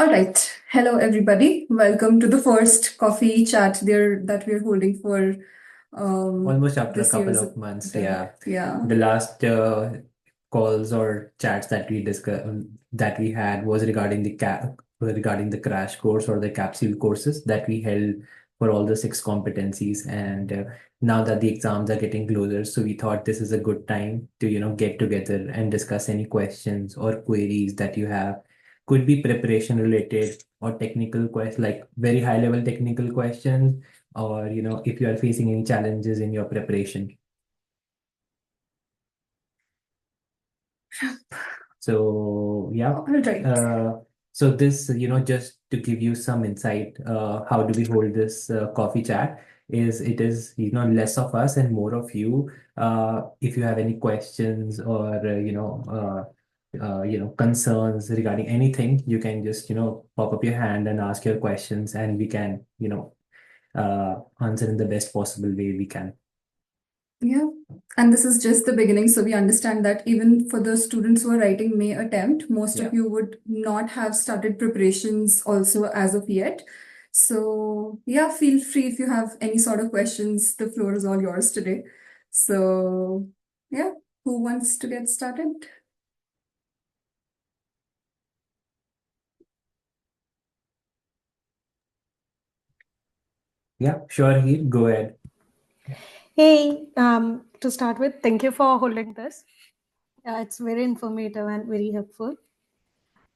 All right. Hello, everybody. Welcome to the first coffee chat there that we're holding for Almost after a this couple year's of months, attempt. yeah. Yeah. The last calls or chats that we had was regarding the crash course or the capsule courses that we held for all the six competencies. And now that the exams are getting closer, so we thought this is a good time to get together and discuss any questions or queries that you have. Could be preparation related or technical questions, like very high level technical questions, or if you are facing any challenges in your preparation. So yeah. All right. uh, so this, just to give you some insight, how do we hold this coffee chat, is it is less of us and more of you. If you have any questions or concerns regarding anything, you can just pop up your hand and ask your questions, and we can answer in the best possible way we can. Yeah. And this is just the beginning. So we understand that even for the students who are writing May attempt, most of Yeah. you would not have started preparations also as of yet. So yeah, feel free if you have any sort of questions. The floor is all yours today. So yeah, who wants to get started? Yeah, sure, Heath, go ahead. Hey, to start with, thank you for holding this. It's very informative and very helpful.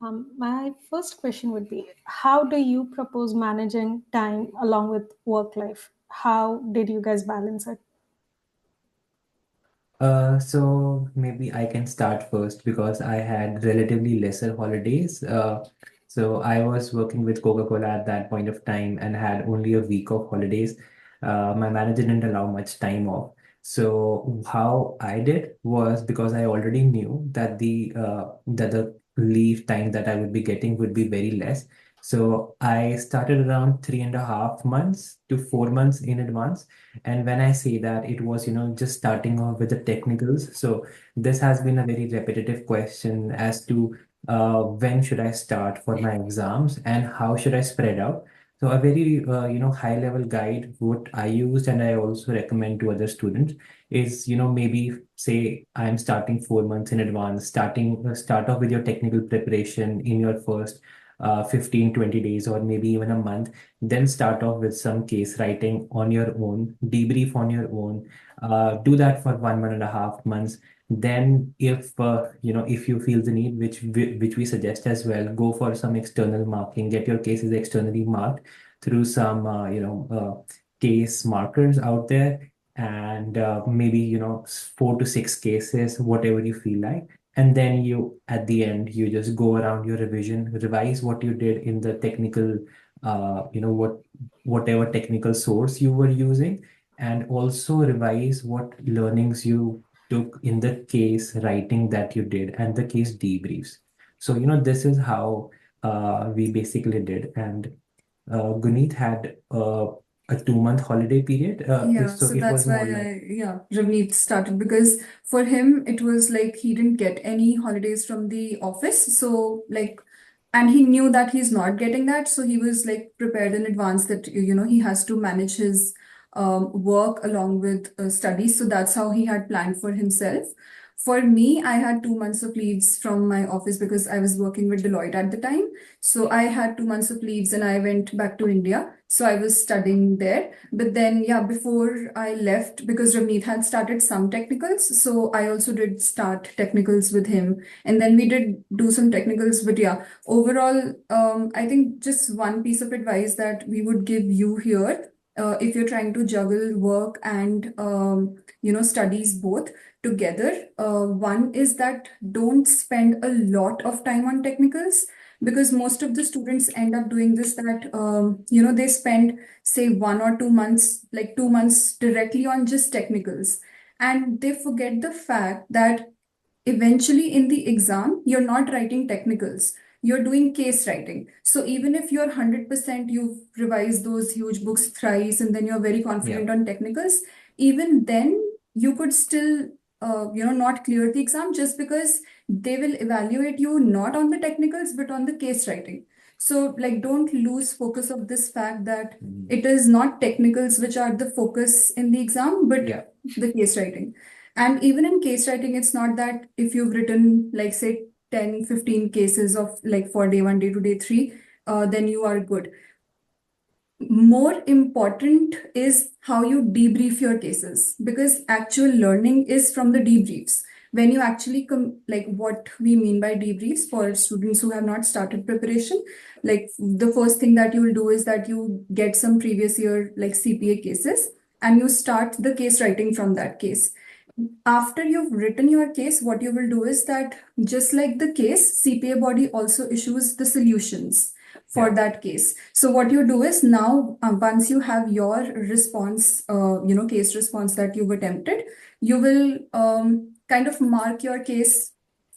My first question would be, how do you propose managing time along with work life? How did you guys balance it? So maybe I can start first because I had relatively lesser holidays. So I was working with Coca-Cola at that point of time and had only a week of holidays. My manager didn't allow much time off. So how I did was, because I already knew that the leave time that I would be getting would be very less. So I started around 3.5 months to 4 months in advance. And when I say that, it was, just starting off with the technicals. So this has been a very repetitive question as to when should I start for my exams and how should I spread out. So a very, high level guide, what I used and I also recommend to other students is, maybe say I'm starting 4 months in advance, start off with your technical preparation in your first 15, 20 days, or maybe even a month. Then start off with some case writing on your own, debrief on your own. Do that for 1.5 months. Then if you feel the need, which we suggest as well, go for some external marking, get your cases externally marked through some case markers out there, and maybe 4 to 6 cases, whatever you feel like. And then you, at the end, you just go around your revision, revise what you did in the technical, whatever technical source you were using, and also revise what learnings you took in the case writing that you did and the case debriefs. So this is how we basically did. And Guneet had a 2 month holiday period. Yeah, So so it that's was why more like, Ravneet started because for him it was like he didn't get any holidays from the office. So like, and he knew that he's not getting that. So he was like prepared in advance that, he has to manage his work along with studies. So that's how he had planned for himself. For me, I had 2 months of leaves from my office because I was working with Deloitte at the time. So I had 2 months of leaves and I went back to India. So I was studying there. But then, yeah, before I left, because Ravneet had started some technicals, so I also did start technicals with him. And then we did do some technicals. But yeah, overall, I think just one piece of advice that we would give you here, if you're trying to juggle work and, studies both together, one is that don't spend a lot of time on technicals because most of the students end up doing this that they spend say 1 or 2 months, like 2 months directly on just technicals, and they forget the fact that eventually in the exam you're not writing technicals, you're doing case writing. So even if you're 100%, you've revised those huge books thrice and then you're very yeah. confident on technicals, even then you could still not clear the exam, just because they will evaluate you not on the technicals but on the case writing. So like don't lose focus of this fact that it is not technicals which are the focus in the exam, but Yeah. the case writing. And even in case writing, it's not that if you've written like say 10, 15 cases of like for day one, day two, day three, then you are good. More important is how you debrief your cases, because actual learning is from the debriefs. When you actually like what we mean by debriefs for students who have not started preparation, like the first thing that you will do is that you get some previous year like CPA cases and you start the case writing from that case. After you've written your case, what you will do is that just like the case, CPA body also issues the solutions for Yeah. that case. So what you do is now, once you have your response, case response that you've attempted, you will kind of mark your case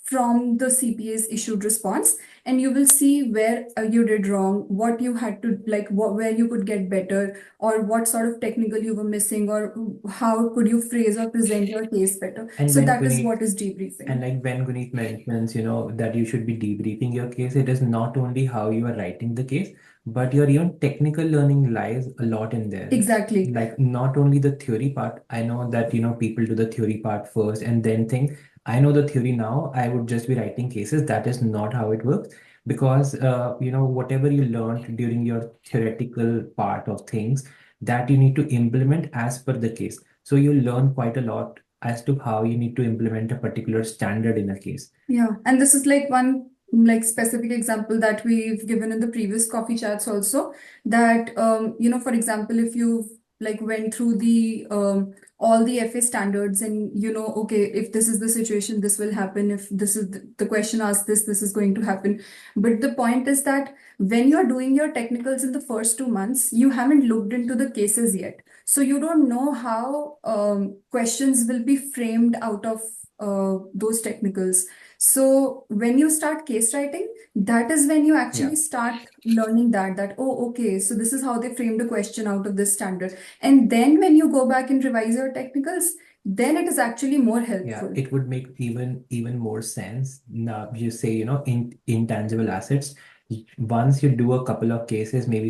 from the CPA's issued response, and you will see where you did wrong, what you had to like, where you could get better, or what sort of technical you were missing, or how could you phrase or present your case better. And So when that is Guneet what is And debriefing. like when Guneet mentions, that you should be debriefing your case, it is not only how you are writing the case, but your even technical learning lies a lot in there. Exactly. Like not only the theory part, I know that, people do the theory part first and then think, I know the theory now, I would just be writing cases. That is not how it works. Because, whatever you learned during your theoretical part of things, that you need to implement as per the case. So you learn quite a lot as to how you need to implement a particular standard in a case. Yeah, and this is like one like specific example that we've given in the previous coffee chats also, that for example, if you've like went through the all the FA standards, and okay, if this is the situation, this will happen. If this is the question asked, this is going to happen. But the point is that when you're doing your technicals in the first 2 months, you haven't looked into the cases yet. So you don't know how questions will be framed out of those technicals. So when you start case writing, that is when you actually Yeah. start learning that, oh, okay, so this is how they framed a question out of this standard. And then when you go back and revise your technicals, then it is actually more Yeah, helpful. it would make even more sense. Now you say, intangible assets. Once you do a couple of cases, maybe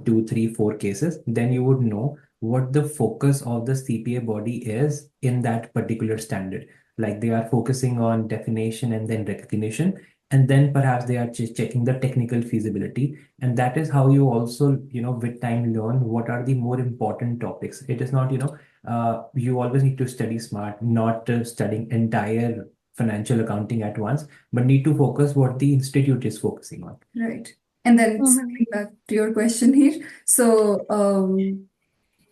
two, three, four cases, then you would know what the focus of the CPA body is in that particular standard. Like they are focusing on definition and then recognition, and then perhaps they are checking the technical feasibility. And that is how you also, with time learn what are the more important topics. It is not, you always need to study smart, not studying entire financial accounting at once, but need to focus what the institute is focusing on. Right. And then Mhm. circling back to your question here. So,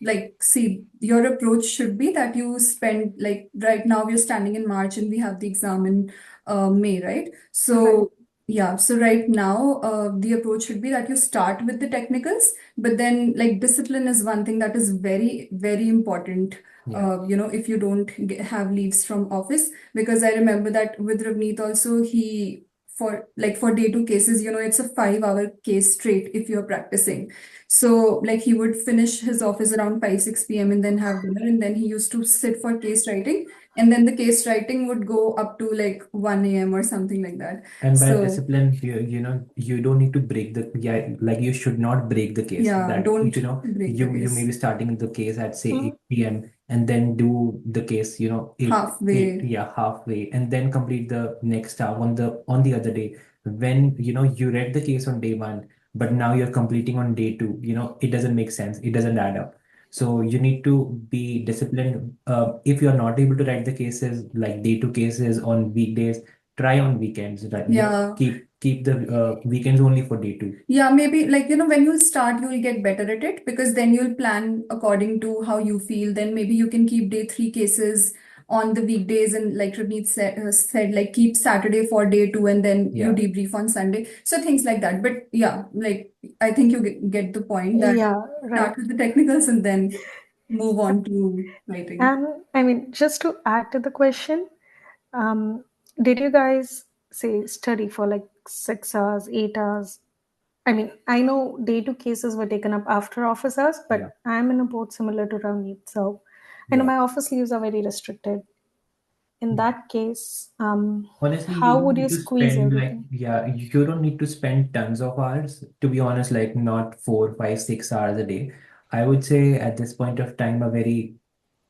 like, see, your approach should be that you spend, like, right now we're standing in March and we have the exam in May, right? Right. So, yeah, so right now, the approach should be that you start with the technicals, but then, like, discipline is one thing that is very, very important. Yeah. If you don't have leaves from office, because I remember that with Ravneet also, he for day two cases, it's a 5 hour case straight if you're practicing. So like he would finish his office around 5, 6 p.m. and then have dinner, and then he used to sit for case writing. And then the case writing would go up to like 1 a.m. or something like that. And by So discipline, you don't need to break the, yeah, like you should not break the case. yeah, That, don't break the you may case be starting the case at say Mhm. 8 p.m. and then do the case, eight, halfway. yeah, halfway, and then complete the next half on the other day. When you read the case on day one, but now you're completing on day two, it doesn't make sense. It doesn't add up. So you need to be disciplined. If you're not able to write the cases like day two cases on weekdays, try on weekends, right? Yeah. Keep the weekends only for day two. Yeah, maybe like, when you'll start, you'll get better at it, because then you'll plan according to how you feel. Then maybe you can keep day three cases on the weekdays, and like Ravneet said, like keep Saturday for day two and then you Yeah. debrief on Sunday. So things like that. But yeah, like I think you get the point that Yeah, right. start with the technicals and then move on to writing. And I mean, just to add to the question, um, did you guys say study for like 6 hours, 8 hours? I mean, I know day two cases were taken up after office hours, Yeah. but I'm in a boat similar to Ravneet. So I know Yeah. my office leaves are very restricted. in that case, Honestly, you how don't would need you to squeeze spend like, everything? yeah, you don't need to spend tons of hours. To be honest, like not 4, 5, 6 hours a day. I would say at this point of time, a very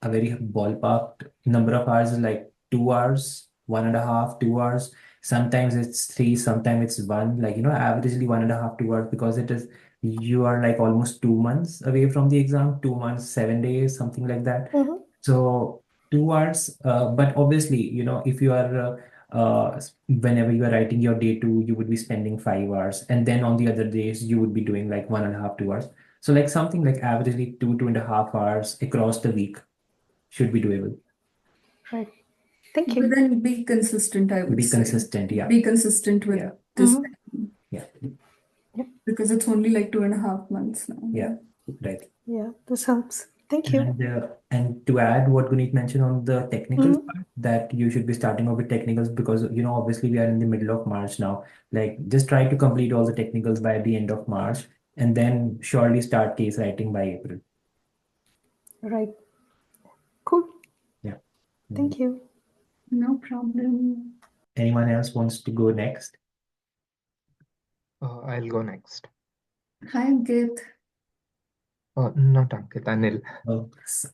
ballpark number of hours is like 2 hours, 1.5, 2 hours. Sometimes it's three, sometimes it's one, like, averagely 1.5, 2 hours because you are like almost 2 months away from the exam, 2 months, 7 days, something like that. Mm-hmm. So 2 hours, but obviously, if you are, whenever you are writing your day two, you would be spending 5 hours. And then on the other days, you would be doing like 1.5, 2 hours. So like something like averagely 2, 2.5 hours across the week should be doable. Right. Thank But you. then be consistent, I would Be say. consistent. Yeah. Be consistent with Yeah. this Mm-hmm. time Yeah. Yep. because it's only like 2.5 months now. Yeah. Right. Yeah, this helps. Thank you. And to add what Guneet mentioned on the technical Mm-hmm. part, that you should be starting off with technicals because obviously we are in the middle of March now. Like just try to complete all the technicals by the end of March, and then surely start case writing by April. Right. Cool. Yeah. Mm. Thank you. No problem. Anyone else wants to go next? I'll go next. Hi, Ankit. Not Ankit, Anil. Oh,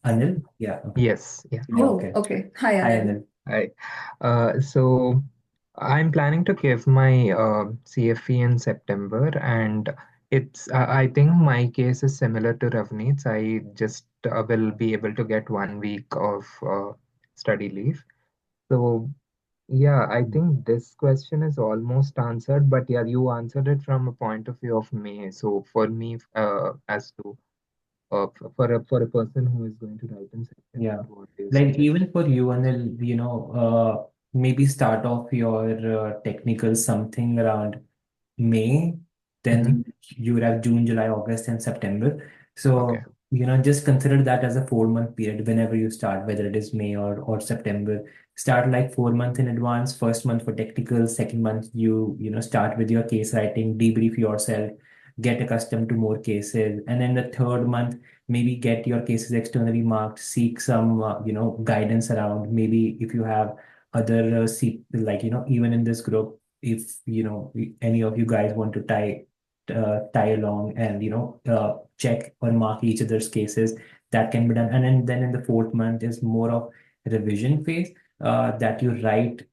Anil? Yeah. Okay. Yes, yeah. Yeah. Oh, Okay. okay. Hi, Hi, Anil. Anil. Hi. So I'm planning to give my CFE in September, and I think my case is similar to Ravneet's. I just will be able to get 1 week of study leave. So yeah, I think this question is almost answered, but yeah, you answered it from a point of view of May. So for me, as to for a person who is going to write in September, Yeah. what do you Like suggest? even for you, Anil, maybe start off your technical something around May, then Mm-hmm. you would have June, July, August, and September. Okay. So, just consider that as a 4 month period whenever you start, whether it is May or September. Start like 4 months in advance. First month for technical, second month start with your case writing, debrief yourself, get accustomed to more cases. And then the third month, maybe get your cases externally marked, seek some guidance around. Maybe if you have other like even in this group, if any of you guys want to tie along and check or mark each other's cases, that can be done. And then in the fourth month is more of revision phase, that you write.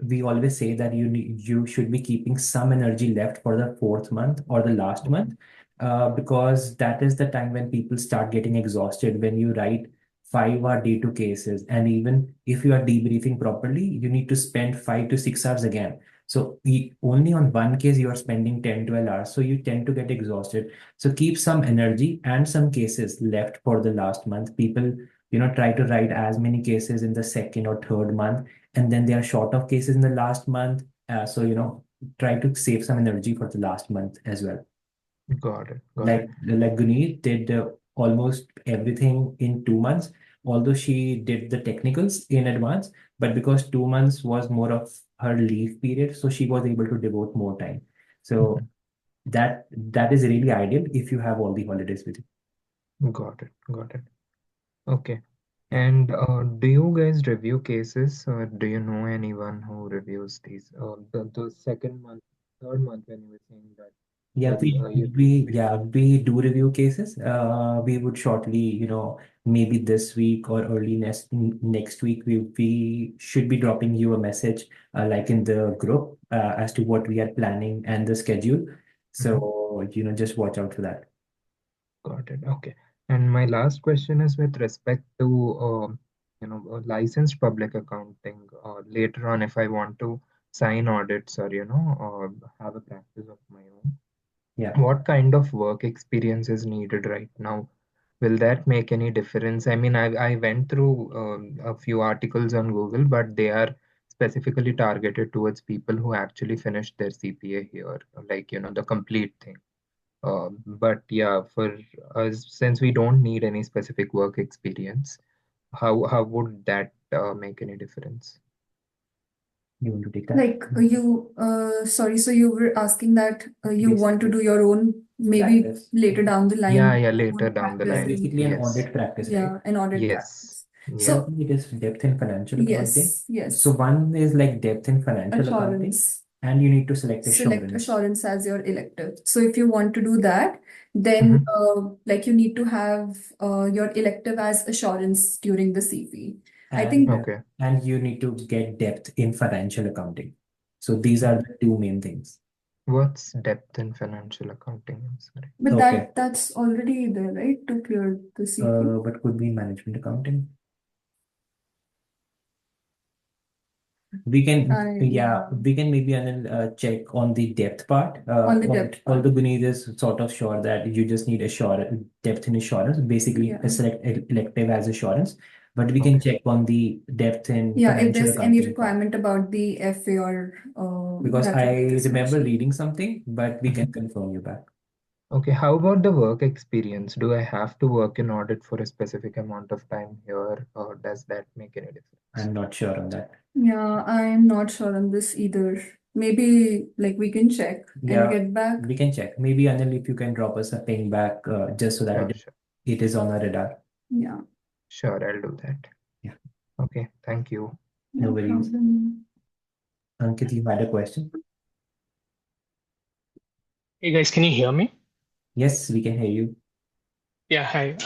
We always say that you should be keeping some energy left for the fourth month or the last month, Mhm. because that is the time when people start getting exhausted. When you write 5 hour day 2 cases, and even if you are debriefing properly, you need to spend 5 to 6 hours again. So only on one case you are spending 10, 12 hours, so you tend to get exhausted. So keep some energy and some cases left for the last month. People try to write as many cases in the second or third month, and then they are short of cases in the last month. So try to save some energy for the last month as well. Got it. Got it. Like Guneet did almost everything in 2 months, although she did the technicals in advance, but because 2 months was more of her leave period, so she was able to devote more time. So Mhm. that is really ideal if you have all the holidays with you. Got it. Got it. Okay. Yeah. And do you guys review cases? Do you know anyone who reviews these? The second month, third month, when you were saying that Yeah, you we do review cases. We would shortly, maybe this week or early next week, we should be dropping you a message, like in the group, as to what we are planning and the schedule. Mhm. So, just watch out for that. Got it. Okay. And my last question is with respect to licensed public accounting. Later on, if I want to sign audits or have a practice of my own, Yeah. what kind of work experience is needed right now? Will that make any difference? I mean, I went through a few articles on Google, but they are specifically targeted towards people who actually finished their CPA here, like the complete thing. But yeah, for us, since we don't need any specific work experience, how would that make any difference? You want to take that? Like sorry, so you were asking that you want to Basically, do your own, maybe practice. later down the Yeah, line, yeah, your later own down the Yeah, practice line. and basically an Yes, audit practice, right? yeah, an audit yes, practice. I So think it is depth in financial accounting. yes, So one is like depth in financial accounting, assurance. and you need to select Select assurance. assurance as your elective. So if you want to do that, then Mhm. like you need to have your elective as assurance during the CFE. I And think, Okay. and you need to get depth in financial accounting. So these are the two main things. What's depth in financial accounting? I'm sorry. but Okay. that's already there, right, to clear the CFE. But could be management accounting. We can, yeah, Yeah, we can maybe Anil, check on the depth part. on the depth Although part. Guneet is sort of sure that you just need assurance, depth in assurance, basically Yeah. a select elective as assurance, but we can Okay. check on the depth in Yeah, if financial there's any accounting part. requirement about the FA or Because that would be I this remember question. reading something, but we can confirm you back. Okay, how about the work experience? Do I have to work in audit for a specific amount of time here, or does that make any difference? I'm not sure on that. Yeah, I'm not sure on this either. Maybe like we can check and Yeah, get back. we can check. Maybe Anil, if you can drop us a ping back, just so that Sure, sure, it is on our radar. Yeah, sure, I'll do that. Yeah, Okay, thank you. no no worries. problem. Ankit, you had a question? Hey guys, can you hear me? Yes, we can hear you. Yeah, hi.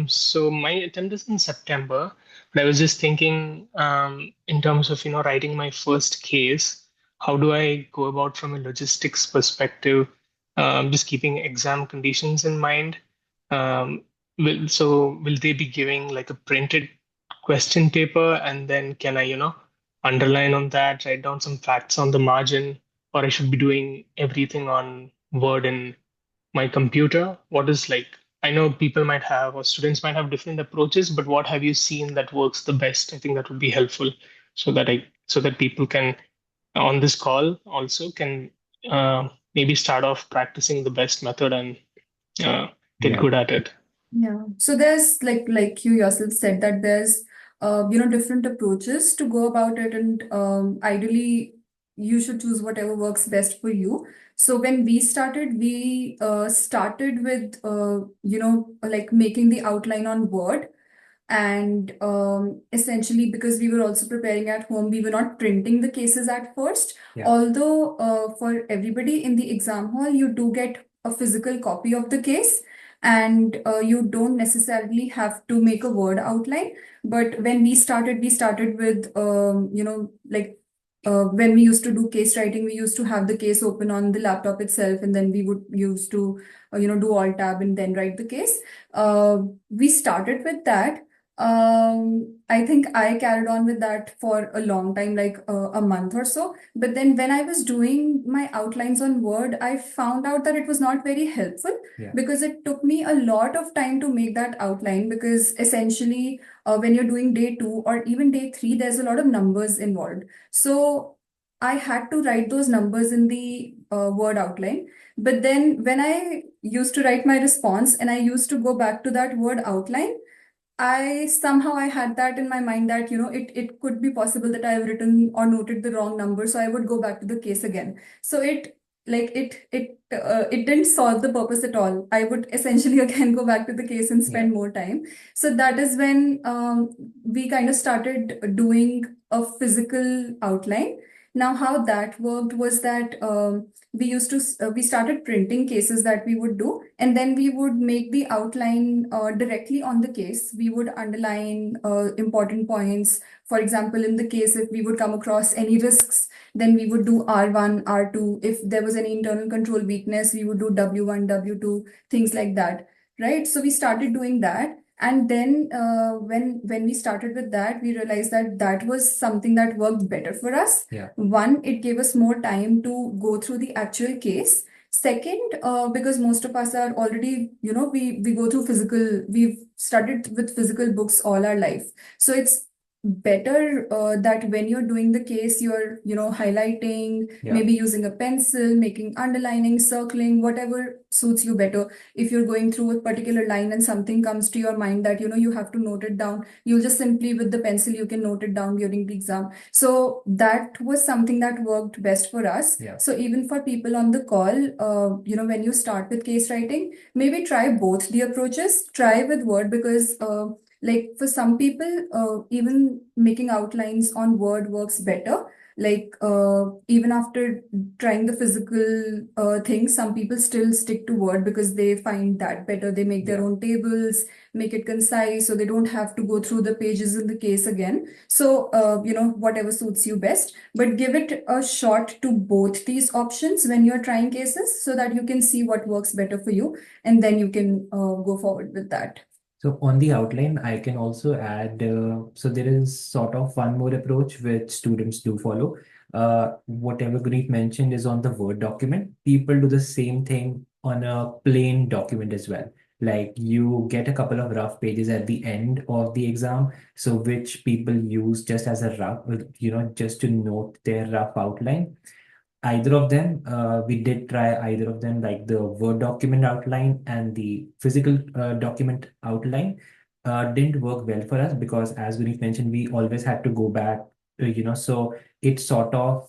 So my attempt is in September, but I was just thinking, in terms of, writing my first case, how do I go about from a logistics perspective, just keeping exam conditions in mind? Um, will they be giving like a printed question paper, and then can I, underline on that, write down some facts on the margin, or I should be doing everything on Word and my computer? What is like, I know people might have or students might have different approaches, but what have you seen that works the best? I think that would be helpful so that people can on this call also can maybe start off practicing the best method and uh, get Yeah. good at it. Yeah. So there's like you yourself said that there's different approaches to go about it, and ideally you should choose whatever works best for you. So when we started with like making the outline on Word. And essentially, because we were also preparing at home, we were not printing the cases at first. Yeah. Although, for everybody in the exam hall, you do get a physical copy of the case, and you don't necessarily have to make a Word outline. But when we started with, when we used to do case writing, we used to have the case open on the laptop itself, and then we would use to, do Alt Tab and then write the case. We started with that. I think I carried on with that for a long time, like a month or so. But then when I was doing my outlines on Word, I found out that it was not very helpful. Yeah. Because it took me a lot of time to make that outline. Because essentially, when you're doing day 2 or even day 3, there's a lot of numbers involved. So I had to write those numbers in the Word outline. But then when I used to write my response and I used to go back to that Word outline, I had that in my mind that, it could be possible that I have written or noted the wrong number. So I would go back to the case again. So it didn't solve the purpose at all. I would essentially again go back to the case and spend more time. So that is when we kind of started doing a physical outline. Now, how that worked was that we started printing cases that we would do, and then we would make the outline directly on the case. We would underline important points. For example, in the case, if we would come across any risks, then we would do R1, R2. If there was any internal control weakness, we would do W1, W2, things like that, right? So we started doing that. And then when we started with that, we realized that that was something that worked better for us. Yeah. One, it gave us more time to go through the actual case. Second, because most of us are already, we go through physical, we've studied with physical books all our life. So it's better that when you're doing the case, you're, highlighting, maybe using a pencil, making underlining, circling, whatever suits you better. If you're going through a particular line and something comes to your mind that, you have to note it down, you'll just simply with the pencil, you can note it down during the exam. So that was something that worked best for us. Yeah. So even for people on the call, when you start with case writing, maybe try both the approaches. Try with Word because Like for some people, even making outlines on Word works better. Like even after trying the physical things, some people still stick to Word because they find that better. They make their Yeah. own tables, make it concise, so they don't have to go through the pages in the case again. So whatever suits you best, but give it a shot to both these options when you're trying cases, so that you can see what works better for you, and then you can go forward with that. So on the outline, I can also add, so there is sort of one more approach which students do follow. Whatever Guneet mentioned is on the Word document. People do the same thing on a plain document as well. Like you get a couple of rough pages at the end of the exam, so which people use just as a rough, just to note their rough outline. Either of them, we did try either of them, like the Word document outline and the physical document outline. Didn't work well for us because, as Vineet mentioned, we always had to go back, so it sort of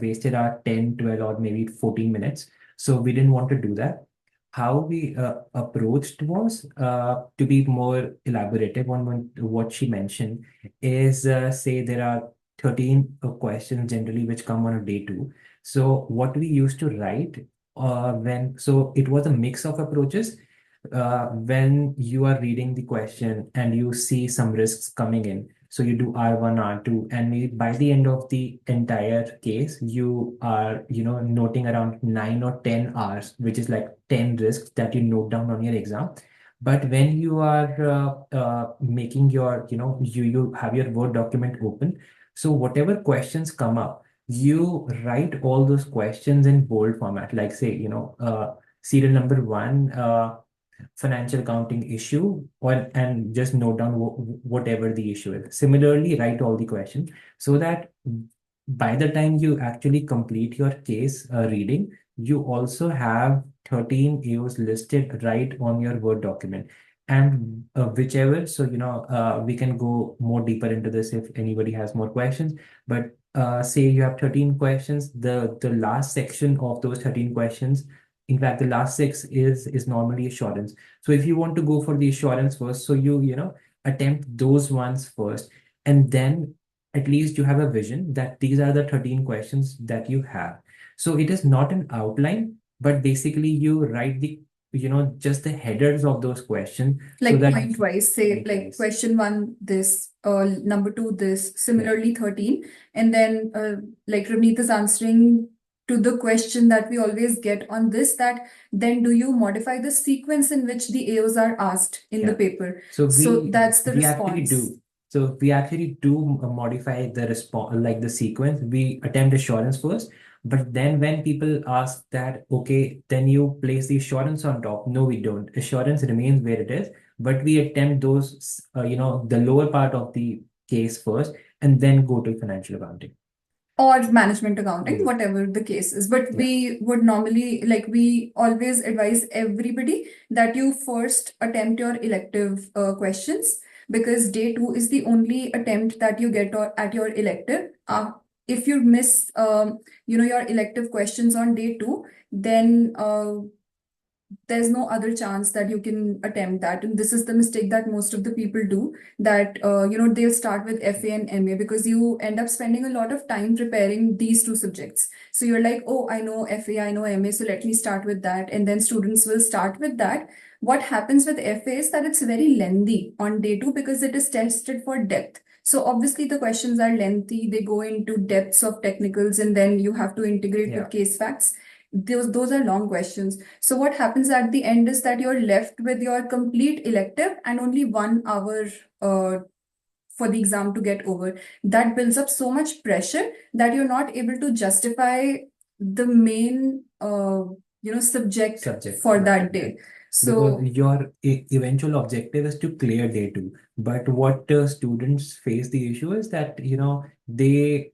wasted our 10, 12, or maybe 14 minutes. So we didn't want to do that. How we approached was to be more elaborative on what she mentioned is, say there are 13 questions generally which come on a day two. So what we used to write so it was a mix of approaches. When you are reading the question and you see some risks coming in, so you do R1, R2, and maybe by the end of the entire case, you are, noting around 9 or 10 hours, which is like 10 risks that you note down on your exam. But when you are making your, you have your Word document open, so whatever questions come up, you write all those questions in bold format, like say, serial number one, financial accounting issue, and just note down whatever the issue is. Similarly, write all the questions so that by the time you actually complete your case reading, you also have 13 AOs listed right on your Word document. And whichever, so we can go more deeper into this if anybody has more questions. But say you have 13 questions, the last section of those 13 questions, in fact, the last six is normally assurance. So if you want to go for the assurance first, so you attempt those ones first, and then at least you have a vision that these are the 13 questions that you have. So it is not an outline, but basically you write the, just the headers of those questions, so Like that point wise, say like point-wise. question one, this, number two, this, Yeah. similarly 13. And then like Ravneet is answering to the question that we always get on this, that then do you modify the sequence in which the AOs are asked in the Yeah. paper? So So we that's the we actually response. do. So we actually do modify the response, like the sequence. We attempt assurance first, but then when people ask that, okay, then you place the assurance on top. No, we don't. Assurance remains where it is, but we attempt those, the lower part of the case first, and then go to financial accounting. Or management accounting, Mm. whatever the case is. But Yeah. we would normally, like, we always advise everybody that you first attempt your elective questions, because day two is the only attempt that you get at your elective. If you miss, your elective questions on day two, then there's no other chance that you can attempt that. And this is the mistake that most of the people do, that they'll start with FA and MA, because you end up spending a lot of time preparing these two subjects. So you're like, oh, I know FA, I know MA, so let me start with that. And then students will start with that. What happens with FA is that it's very lengthy on day two because it is tested for depth. So obviously the questions are lengthy, they go into depths of technicals, and then you have to integrate Yeah. with case facts. Those are long questions. So what happens at the end is that you're left with your complete elective and only 1 hour for the exam to get over. That builds up so much pressure that you're not able to justify the main subject for Right. that day. Because So your eventual objective is to clear day two. But what students face the issue is that, they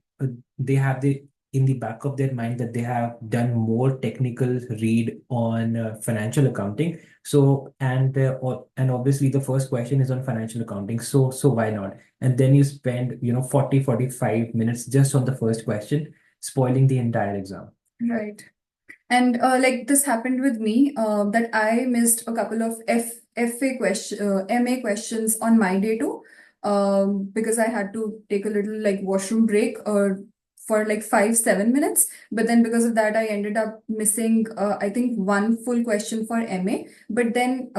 have the in the back of their mind that they have done more technical read on financial accounting. So and obviously the first question is on financial accounting. So why not? And then you spend 40-45 minutes just on the first question, spoiling the entire exam. right. And like this happened with me, that I missed a couple of MA questions on my day too, because I had to take a little like washroom break for like 5-7 minutes. But then because of that, I ended up missing, I think, one full question for MA. But then,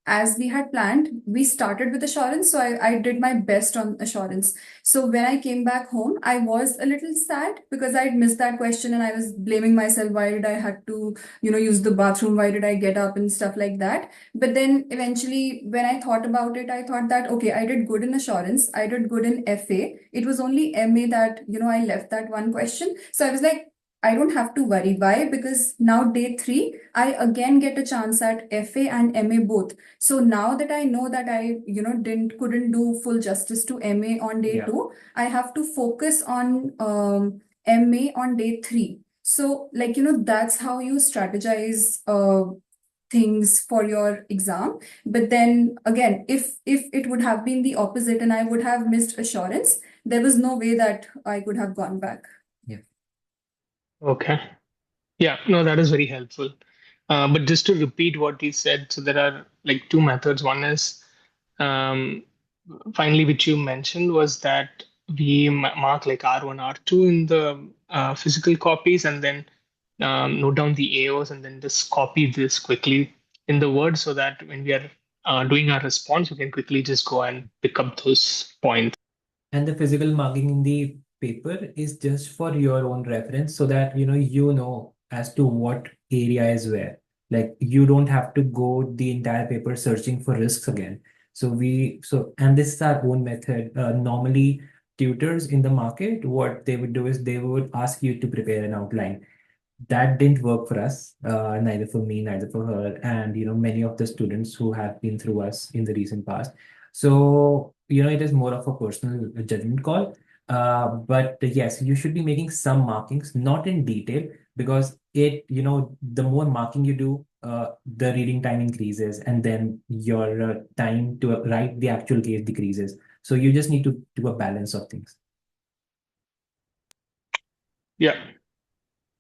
as we had planned, we started with assurance. So I did my best on assurance. So when I came back home, I was a little sad because I'd missed that question and I was blaming myself. Why did I had to, use the bathroom? Why did I get up and stuff like that? But then eventually, when I thought about it, I thought that, okay, I did good in assurance, I did good in FA. It was only MA that, I left that one question. So I was like, I don't have to worry. Why? Because now day three, I again get a chance at FA and MA both. So now that I know that I, couldn't do full justice to MA on day Yeah. two, I have to focus on MA on day three. So, like, that's how you strategize things for your exam. But then again, if it would have been the opposite and I would have missed assurance, there was no way that I could have gone back. Yeah. Okay. Yeah, no, that is very helpful. But just to repeat what he said, so there are like two methods. One is um, finally, which you mentioned, was that we mark like R1, R2 in the physical copies, and then note down the AOs, and then just copy this quickly in the Word so that when we are doing our response, we can quickly just go and pick up those points. And the physical marking in the paper is just for your own reference so that you know as to what area is where. Like you don't have to go the entire paper searching for risks again. And this is our own method. Normally tutors in the market, what they would do is they would ask you to prepare an outline. That didn't work for us, neither for me, neither for her, and many of the students who have been through us in the recent past. So it is more of a personal judgment call. But yes, you should be making some markings, not in detail, because the more marking you do, the reading time increases, and then your time to write the actual case decreases. So you just need to do a balance of things. Yeah,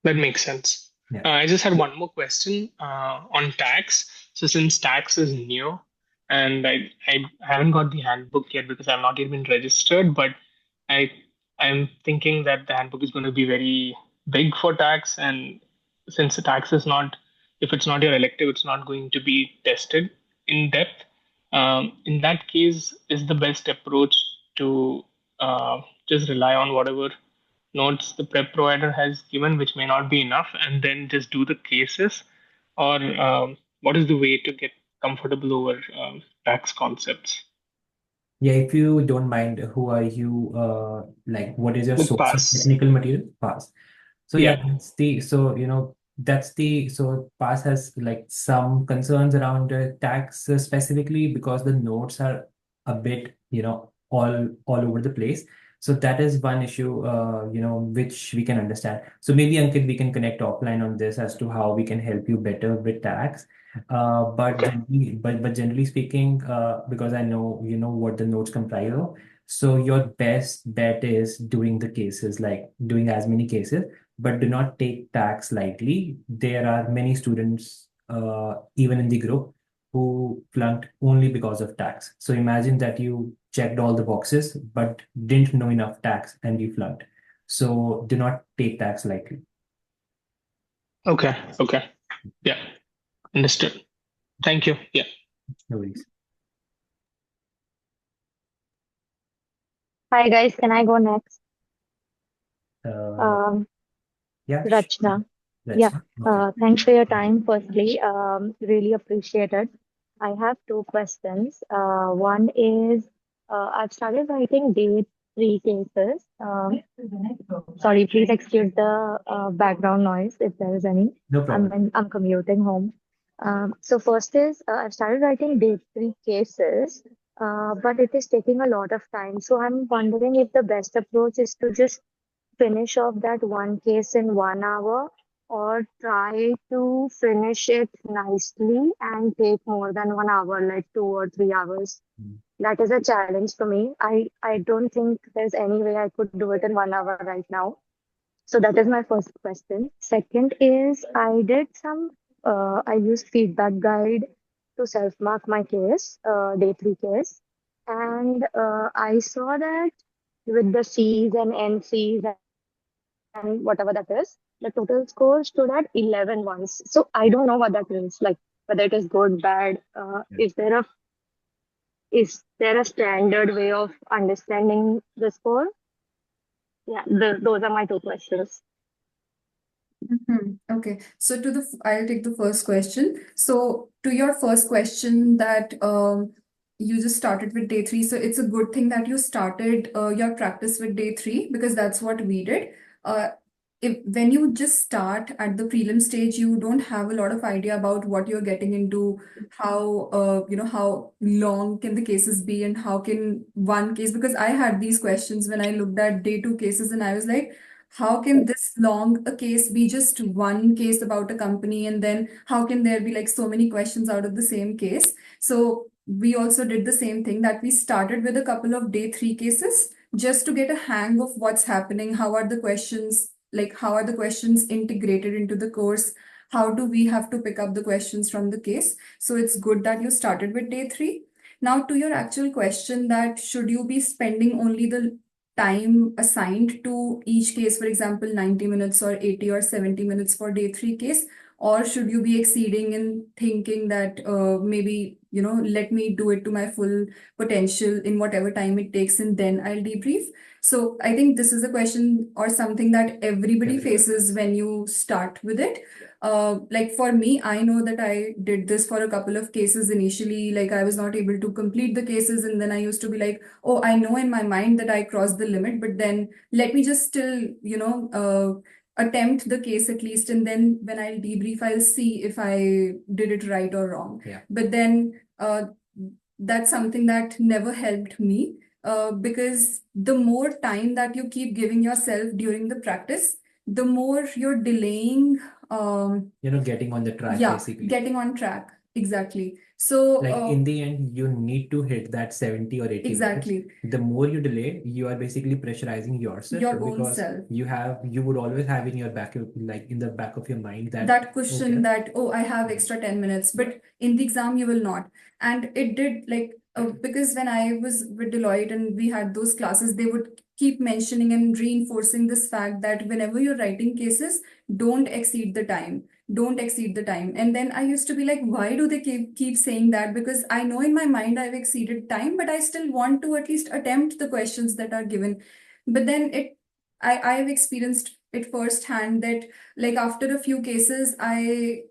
that makes sense. Yeah. I just had one more question on tax. So since tax is new, and I haven't got the handbook yet because I've not yet been registered, but I I'm thinking that the handbook is going to be very big for tax, and since the tax is not, if it's not your elective, it's not going to be tested in depth. In that case, is the best approach to just rely on whatever notes the prep provider has given, which may not be enough, and then just do the cases? Or what is the way to get comfortable over tax concepts? Yeah, if you don't mind, who are you? Like, what is your With source of pass. technical material? Pass. So yeah, Yeah. that's the pass has like some concerns around tax specifically because the notes are a bit all over the place. So that is one issue which we can understand. So maybe Ankit, we can connect offline on this as to how we can help you better with tax. But Okay. generally speaking, because I know you know what the notes comprise of, so your best bet is doing the cases, like doing as many cases, but do not take tax lightly. There are many students, even in the group, who flunked only because of tax. So imagine that you checked all the boxes, but didn't know enough tax and you flunked. So do not take tax lightly. Okay. Okay. Yeah. Understood. Thank you. Yeah. No worries. Hi guys, can I go next? Uh, Um, yeah, Rachna. that's Yeah, okay. thanks for your time. Firstly, really appreciate it. I have two questions. One is I've started writing day three cases. Sorry, please excuse the background noise if there is any. No problem. I'm commuting home. So first is I've started writing day three cases, but it is taking a lot of time. So I'm wondering if the best approach is to just finish off that one case in 1 hour, or try to finish it nicely and take more than 1 hour, like 2 or 3 hours. Mm. That is a challenge for me. I don't think there's any way I could do it in 1 hour right now. So that is my first question. Second is I used feedback guide to self-mark my case, day three case. And I saw that with the C's and NC's and whatever that is, the total score stood at 11 once. So I don't know what that means, like whether it is good, bad. Is there a standard way of understanding the score? Yeah, those are my two questions. Okay, so I'll take the first question. So to your first question that you just started with day three, so it's a good thing that you started your practice with day three because that's what we did. Uh, if when you just start at the prelim stage, you don't have a lot of idea about what you're getting into, how how long can the cases be and how can one case, because I had these questions when I looked at day two cases and I was like, how can this long a case be just one case about a company, and then how can there be like so many questions out of the same case? So we also did the same thing, that we started with a couple of day three cases just to get a hang of what's happening, how are the questions, like how are the questions integrated into the course, how do we have to pick up the questions from the case. So it's good that you started with day three. Now to your actual question, that should you be spending only the time assigned to each case, for example, 90 minutes or 80 or 70 minutes for day three case, or should you be exceeding and thinking that maybe, let me do it to my full potential in whatever time it takes and then I'll debrief? So I think this is a question or something that everybody faces when you start with it. Like for me, I know that I did this for a couple of cases initially. Like I was not able to complete the cases, and then I used to be like, oh, I know in my mind that I crossed the limit, but then let me just still, attempt the case at least, and then when I'll debrief, I'll see if I did it right or wrong. Yeah. But then that's something that never helped me, because the more time that you keep giving yourself during the practice, the more you're delaying, getting on the track, yeah, basically. getting on track. Exactly. So, Like in the end, you need to hit that 70 or 80 minutes. exactly, The more you delay, you are basically pressurizing yourself your own because self. you would always have in your like in the back of your mind that That cushion okay, that, oh, I have extra 10 minutes, but in the exam you will not. And it did like, because when I was with Deloitte and we had those classes, they would keep mentioning and reinforcing this fact that whenever you're writing cases, don't exceed the time. Don't exceed the time. And then I used to be like, why do they keep saying that? Because I know in my mind I've exceeded time, but I still want to at least attempt the questions that are given. But then I've experienced it firsthand that, like, after a few cases, I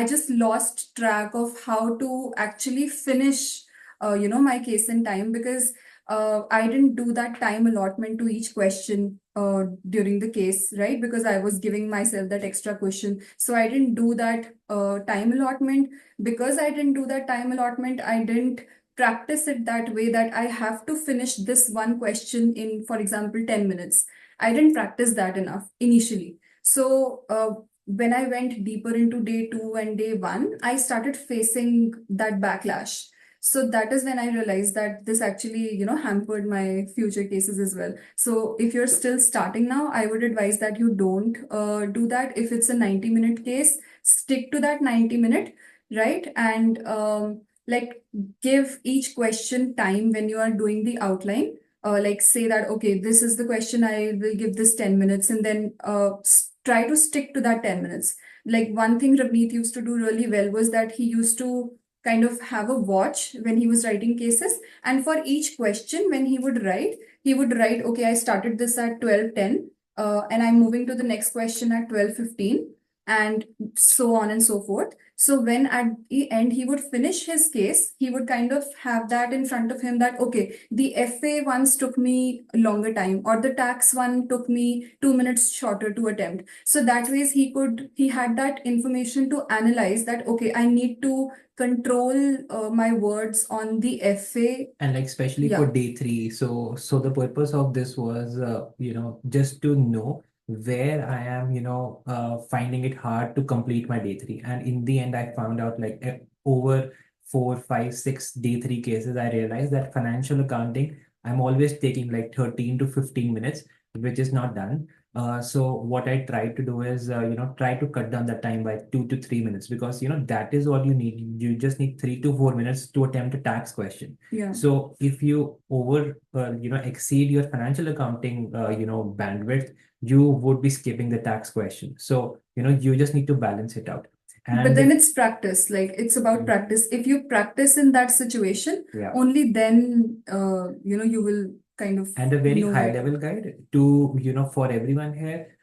just lost track of how to actually finish my case in time, because I didn't do that time allotment to each question during the case, right? Because I was giving myself that extra question. So I didn't do that time allotment. Because I didn't do that time allotment, I didn't practice it that way, that I have to finish this one question in, for example, 10 minutes. I didn't practice that enough initially. So when I went deeper into day two and day one, I started facing that backlash. So that is when I realized that this actually, hampered my future cases as well. So if you're still starting now, I would advise that you don't do that. If it's a 90-minute case, stick to that 90-minute, right? And like, give each question time when you are doing the outline. Like, say that, okay, this is the question, I will give this 10 minutes, and then try to stick to that 10 minutes. Like, one thing Ravneet used to do really well was that he used to kind of have a watch when he was writing cases. And for each question, when he would write, okay, I started this at 12:10, and I'm moving to the next question at 12:15, and so on and so forth. So when at the end he would finish his case, he would kind of have that in front of him, that, okay, the FA ones took me a longer time, or the tax one took me 2 minutes shorter to attempt. So that ways he had that information to analyze that, okay, I need to control my words on the FA. And like especially for Yeah. day three, so the purpose of this was just to know where I am, finding it hard to complete my day three. And in the end, I found out like over 4, 5, 6 day three cases, I realized that financial accounting, I'm always taking like 13 to 15 minutes, which is not done. So what I try to do is, try to cut down the time by 2 to 3 minutes, because, that is all you need. You just need 3 to 4 minutes to attempt a tax question. Yeah. So if you exceed your financial accounting, bandwidth, you would be skipping the tax question. So, you just need to balance it out. But And then it's practice, like it's about practice. If you practice in that situation, yeah, only then you will kind of and a very know high it. level guide to, for everyone here.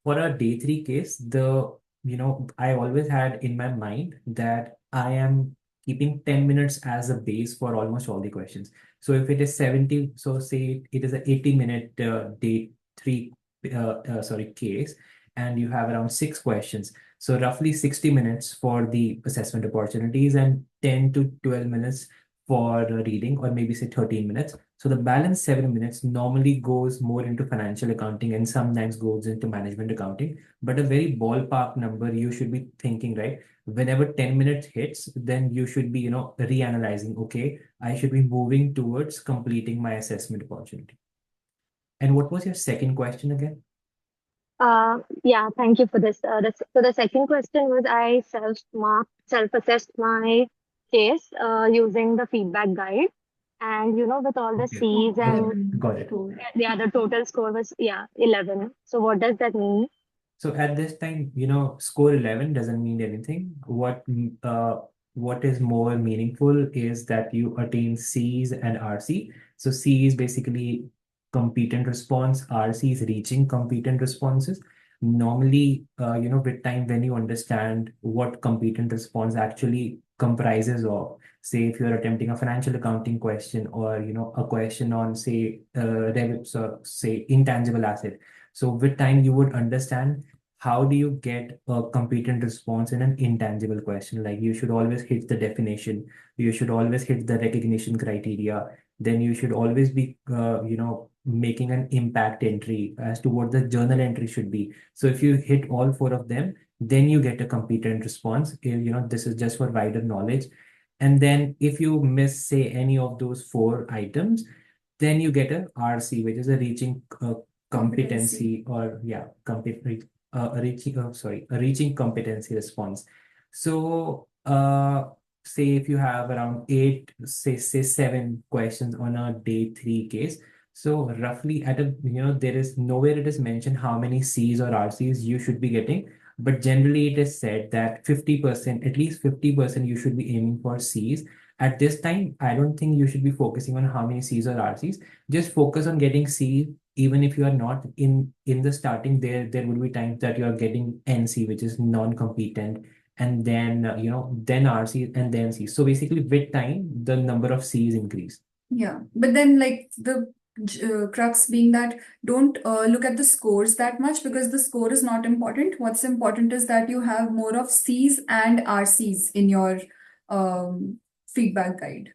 For a day three case, I always had in my mind that I am keeping 10 minutes as a base for almost all the questions. So if it is 70, so say it is an 80-minute day three, case, and you have around 6 questions. So roughly 60 minutes for the assessment opportunities and 10 to 12 minutes for reading, or maybe say 13 minutes. So the balance 7 minutes normally goes more into financial accounting and sometimes goes into management accounting. But a very ballpark number you should be thinking, right? Whenever 10 minutes hits, then you should be, reanalyzing, okay, I should be moving towards completing my assessment opportunity. And what was your second question again? Yeah, thank you for this. So the second question was I self-assessed my case using the feedback guide, and with all the Okay. C's and Got it. yeah, the total score was 11. So what does that mean? So at this time, score 11 doesn't mean anything. What is more meaningful is that you attain C's and RC. So C is basically competent response, RC is reaching competent responses. Normally, with time, when you understand what competent response actually comprises of, say if you're attempting a financial accounting question, or a question on, say, so say intangible asset. So with time, you would understand how do you get a competent response in an intangible question. Like, you should always hit the definition, you should always hit the recognition criteria, then you should always be making an impact entry as to what the journal entry should be. So if you hit all four of them, then you get a competent response. This is just for wider knowledge. And then if you miss, say, any of those four items, then you get a RC, which is a reaching competency, or yeah, a reaching competency response. So say if you have around eight, say 7 questions on a day three case, so roughly at a, there is nowhere it is mentioned how many C's or RCs you should be getting, but generally it is said that 50%, at least 50%, you should be aiming for C's. At this time, I don't think you should be focusing on how many C's or RCs. Just focus on getting C. Even if you are not in the starting, there will be times that you are getting NC, which is non-competent, and then then RC and then C. So basically, with time, the number of C's increase. Yeah, but then like the crux being that don't look at the scores that much, because the score is not important. What's important is that you have more of C's and RC's in your feedback guide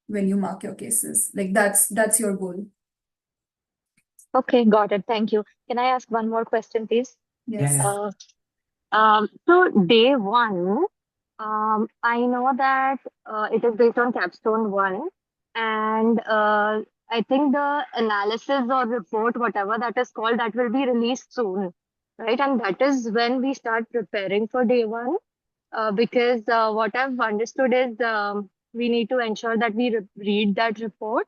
when you mark your cases. Like that's your goal. Okay, got it. Thank you. Can I ask one more question, please? Yes. Yeah. So day one, I know that it is based on capstone one, and I think the analysis or report, whatever that is called, that will be released soon, right? And that is when we start preparing for day one, because what I've understood is we need to ensure that we read that report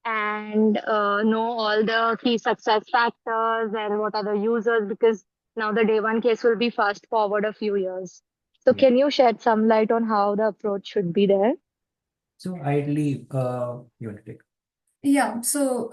and know all the key success factors and what are the users, because now the day one case will be fast forward a few years. So Yeah. can you shed some light on how the approach should be there? So ideally, you want to take. Yeah, so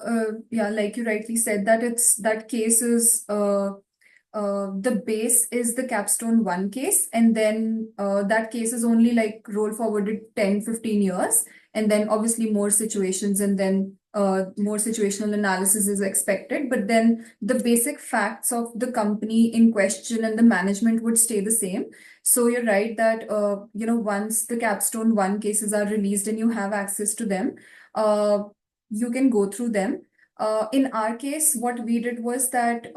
yeah, like you rightly said, that it's that case is the base is the capstone one case, and then that case is only like roll forwarded 10-15 years, and then obviously more situations, and then more situational analysis is expected, but then the basic facts of the company in question and the management would stay the same. So you're right that once the capstone one cases are released and you have access to them, you can go through them. In our case, what we did was that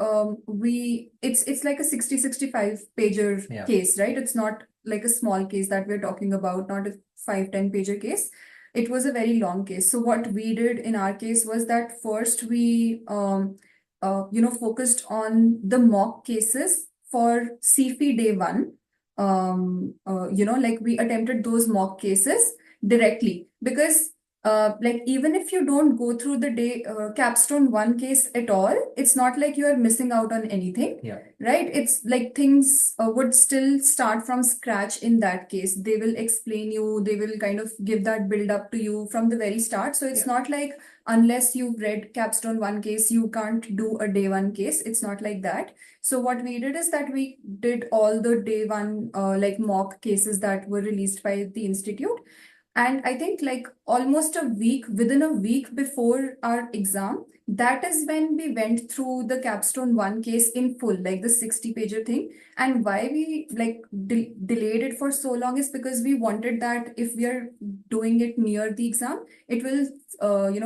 it's like a 60-65 pager Yeah. case, right? It's not like a small case that we're talking about, not a 5-10 pager case. It was a very long case. So what we did in our case was that first we focused on the mock cases for CFE day one. Like we attempted those mock cases directly because like even if you don't go through the day capstone one case at all, it's not like you are missing out on anything. Yeah. Right? It's like things would still start from scratch in that case. They will explain you, they will kind of give that build up to you from the very start. So it's not like unless you've read capstone one case, you can't do a day one case. It's not like that. So what we did is that we did all the day one like mock cases that were released by the institute. And I think like almost within a week before our exam, that is when we went through the capstone one case in full, like the 60-pager thing. And why we like delayed it for so long is because we wanted that if we are doing it near the exam, it will,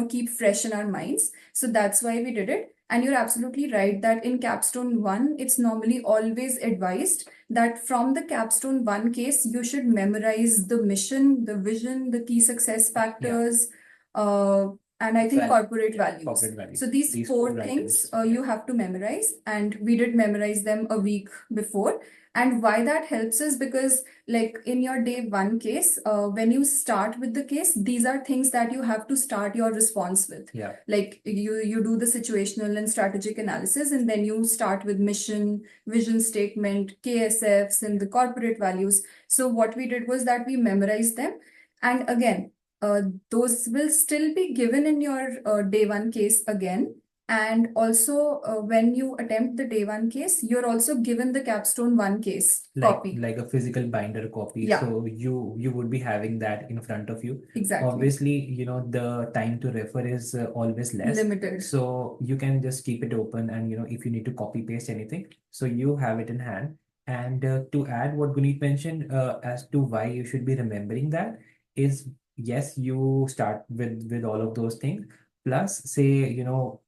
keep fresh in our minds. So that's why we did it. And you're absolutely right that in capstone one, it's normally always advised that from the capstone one case, you should memorize the mission, the vision, the key success factors, and I think corporate values. So these four things you have to memorize, and we did memorize them a week before. And why that helps is because like in your day one case, when you start with the case, these are things that you have to start your response with. Yeah. Like you do the situational and strategic analysis, and then you start with mission, vision statement, KSFs, and the corporate values. So what we did was that we memorized them. And again, those will still be given in your day one case again. And also, when you attempt the day one case, you're also given the capstone one case copy. Like a physical binder copy. Yeah. So you would be having that in front of you. Exactly. Obviously, the time to refer is always less. Limited. So you can just keep it open, and if you need to copy paste anything, so you have it in hand. And to add what Guneet mentioned as to why you should be remembering that is, yes, you start with all of those things. Plus, say,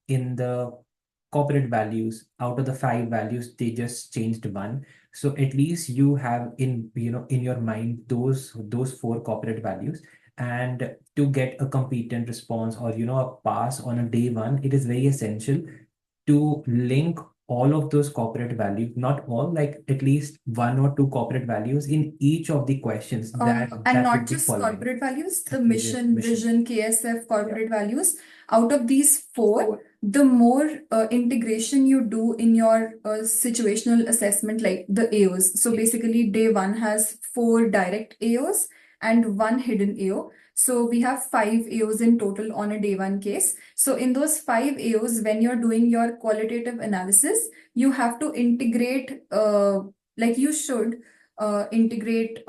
in the corporate values, out of the 5 values, they just changed one. So at least you have in your mind those 4 corporate values. And to get a competent response or a pass on a day one, it is very essential to link all of those corporate values, not all, like at least 1 or 2 corporate values in each of the questions and not just corporate values, the mission, vision, KSF, corporate values. Out of these 4, the more integration you do in your situational assessment, like the AOs. So basically, day one has 4 direct AOs and 1 hidden AO. So we have 5 AOs in total on a day one case. So in those 5 AOs, when you're doing your qualitative analysis, you have to integrate, like you should integrate.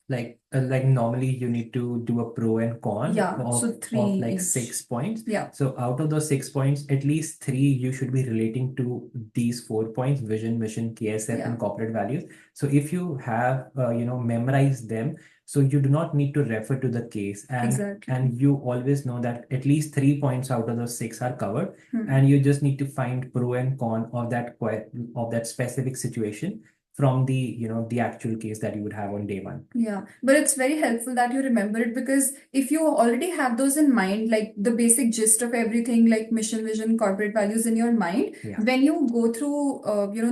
Like normally you need to do a pro and con so 3 of like each. 6 points. Yeah. So out of those 6 points, at least 3 you should be relating to these 4 points: vision, mission, KSF, and corporate values. So if you have memorized them, so you do not need to refer to the case, and you always know that at least 3 points out of those 6 are covered. And you just need to find pro and con of that specific situation from the actual case that you would have on day one. Yeah, but it's very helpful that you remember it, because if you already have those in mind, like the basic gist of everything, like mission, vision, corporate values in your mind, when you go through,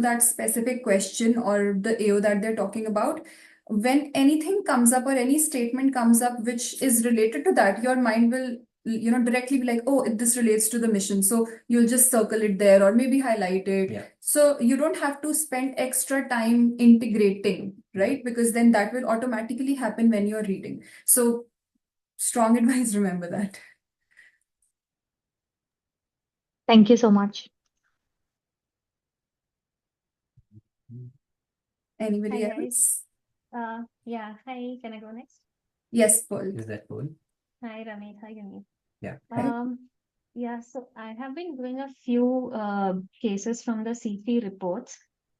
that specific question or the AO that they're talking about, when anything comes up or any statement comes up which is related to that, your mind will directly be like, oh, this relates to the mission, so you'll just circle it there or maybe highlight it. So you don't have to spend extra time integrating, right? Because then that will automatically happen when you're reading. So strong advice, remember that. Thank you so much. Anybody Hi, else? Yeah, hi, can I go next? Yes, Paul. Is that Paul? Hi, Ramit. Hi, Gani. Yeah. Yeah, so I have been doing a few cases from the CFE reports,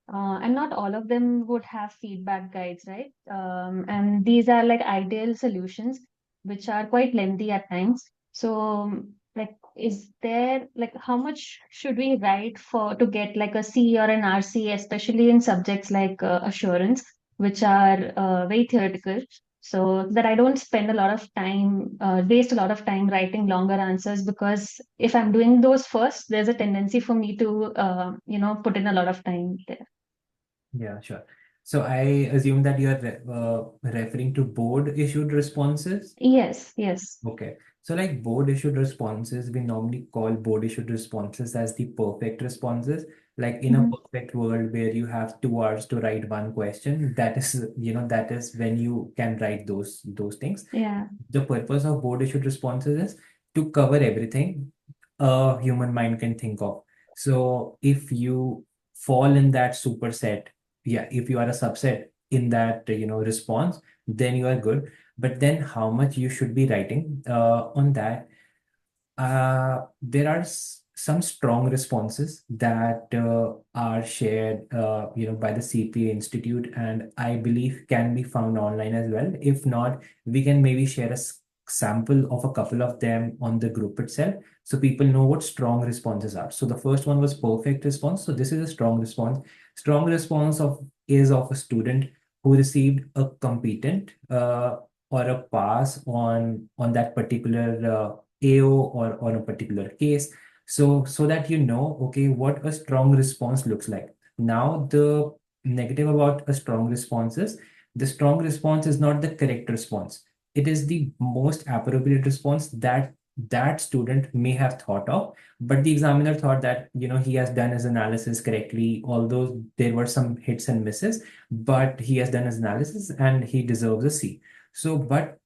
and not all of them would have feedback guides, right? And these are like ideal solutions, which are quite lengthy at times. So, like, is there like how much should we write to get like a C or an RC, especially in subjects like assurance, which are very theoretical? so that I don't spend a lot of time, waste a lot of time writing longer answers, because if I'm doing those first, there's a tendency for me to, put in a lot of time there. Yeah, sure. So I assume that you're referring to board issued responses. Yes, yes. Okay. So like board issued responses, we normally call board issued responses as the perfect responses. Like in a Mhm. perfect world where you have 2 hours to write one question, that is, that is when you can write those things. Yeah. The purpose of board issued responses is to cover everything a human mind can think of. So if you fall in that superset, yeah, if you are a subset in that, response, then you are good. But then how much you should be writing on that? There are some strong responses that are shared, by the CPA Institute, and I believe can be found online as well. If not, we can maybe share a sample of a couple of them on the group itself, so people know what strong responses are. So the first one was perfect response. So this is a strong response. Strong response of a student who received a competent or a pass on that particular AO or on a particular case, so that okay, what a strong response looks like. Now the negative about a strong response is the strong response is not the correct response. It is the most appropriate response that that student may have thought of, but the examiner thought that he has done his analysis correctly, although there were some hits and misses, but he has done his analysis and he deserves a C. So but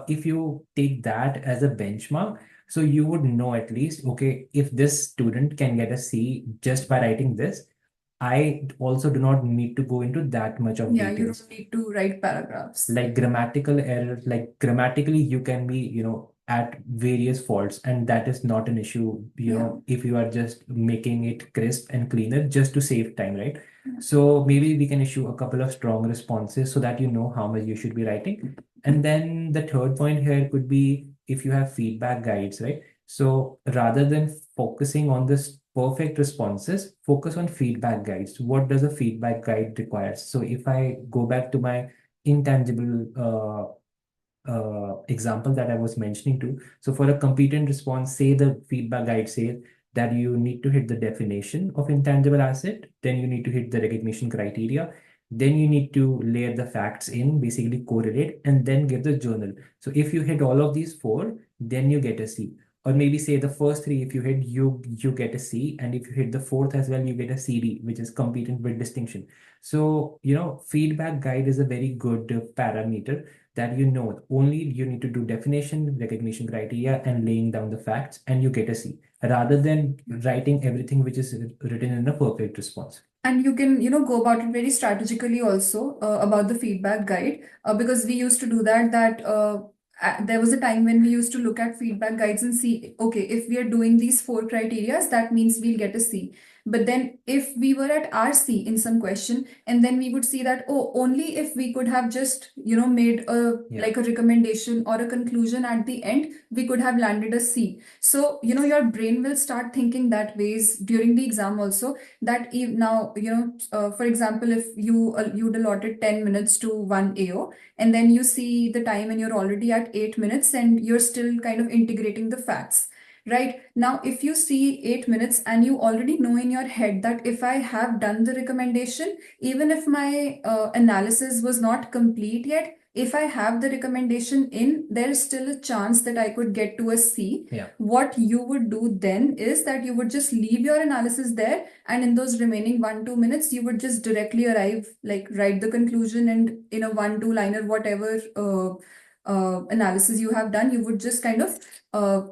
if you take that as a benchmark, so you would know at least, okay, if this student can get a C just by writing this, I also do not need to go into that much of Yeah, you details. don't need to write paragraphs. Like grammatical errors, like grammatically, you can be, at various faults, and that is not an issue, Yeah. if you are just making it crisp and cleaner just to save time, right? Yeah. So maybe we can issue a couple of strong responses so that you know how much you should be writing. And then the third point here could be if you have feedback guides, right? So rather than focusing on this perfect responses, focus on feedback guides. What does a feedback guide require? So if I go back to my intangible example that I was mentioning to. So for a competent response, say the feedback guide says that you need to hit the definition of intangible asset, then you need to hit the recognition criteria, then you need to layer the facts in, basically correlate, and then give the journal. So if you hit all of these four, then you get a C. Or maybe say the first three, if you hit, you get a C, and if you hit the fourth as well, you get a CD, which is competent with distinction. So, feedback guide is a very good parameter that only you need to do definition, recognition criteria, and laying down the facts, and you get a C, rather than writing everything which is written in a perfect response. And you can, go about it very strategically also about the feedback guide, because we used to do that there was a time when we used to look at feedback guides and see, okay, if we are doing these four criterias, that means we'll get a C. But then if we were at RC in some question, and then we would see that, oh, only if we could have just, made like a recommendation or a conclusion at the end, we could have landed a C. So, your brain will start thinking that ways during the exam also, that now, for example, if you'd allotted 10 minutes to one AO, and then you see the time and you're already at 8 minutes and you're still kind of integrating the facts. Right now, if you see 8 minutes and you already know in your head that if I have done the recommendation, even if my analysis was not complete yet, if I have the recommendation in, there's still a chance that I could get to a C. Yeah. What you would do then is that you would just leave your analysis there, and in those remaining 1-2 minutes, you would just directly arrive, like write the conclusion, and in a 1-2 liner, whatever analysis you have done, you would just kind of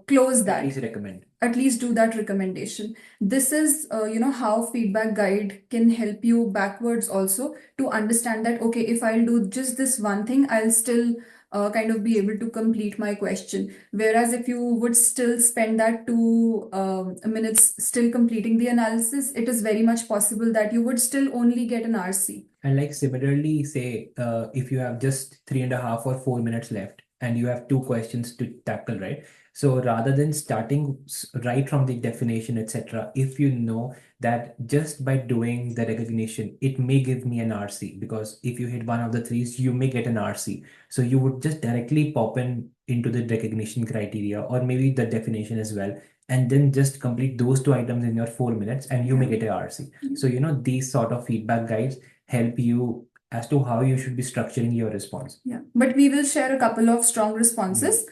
close that. At least recommend. At least do that recommendation. This is, how feedback guide can help you backwards also to understand that, okay, if I'll do just this one thing, I'll still kind of be able to complete my question. Whereas if you would still spend that 2 minutes still completing the analysis, it is very much possible that you would still only get an RC. And like similarly, say if you have just 3.5 or 4 minutes left and you have two questions to tackle, right? So rather than starting right from the definition, etc., if you know that just by doing the recognition, it may give me an RC, because if you hit one of the threes, you may get an RC. So you would just directly pop in into the recognition criteria, or maybe the definition as well, and then just complete those two items in your 4 minutes, and you may get a RC. So, these sort of feedback guides help you as to how you should be structuring your response. Yeah, but we will share a couple of strong responses.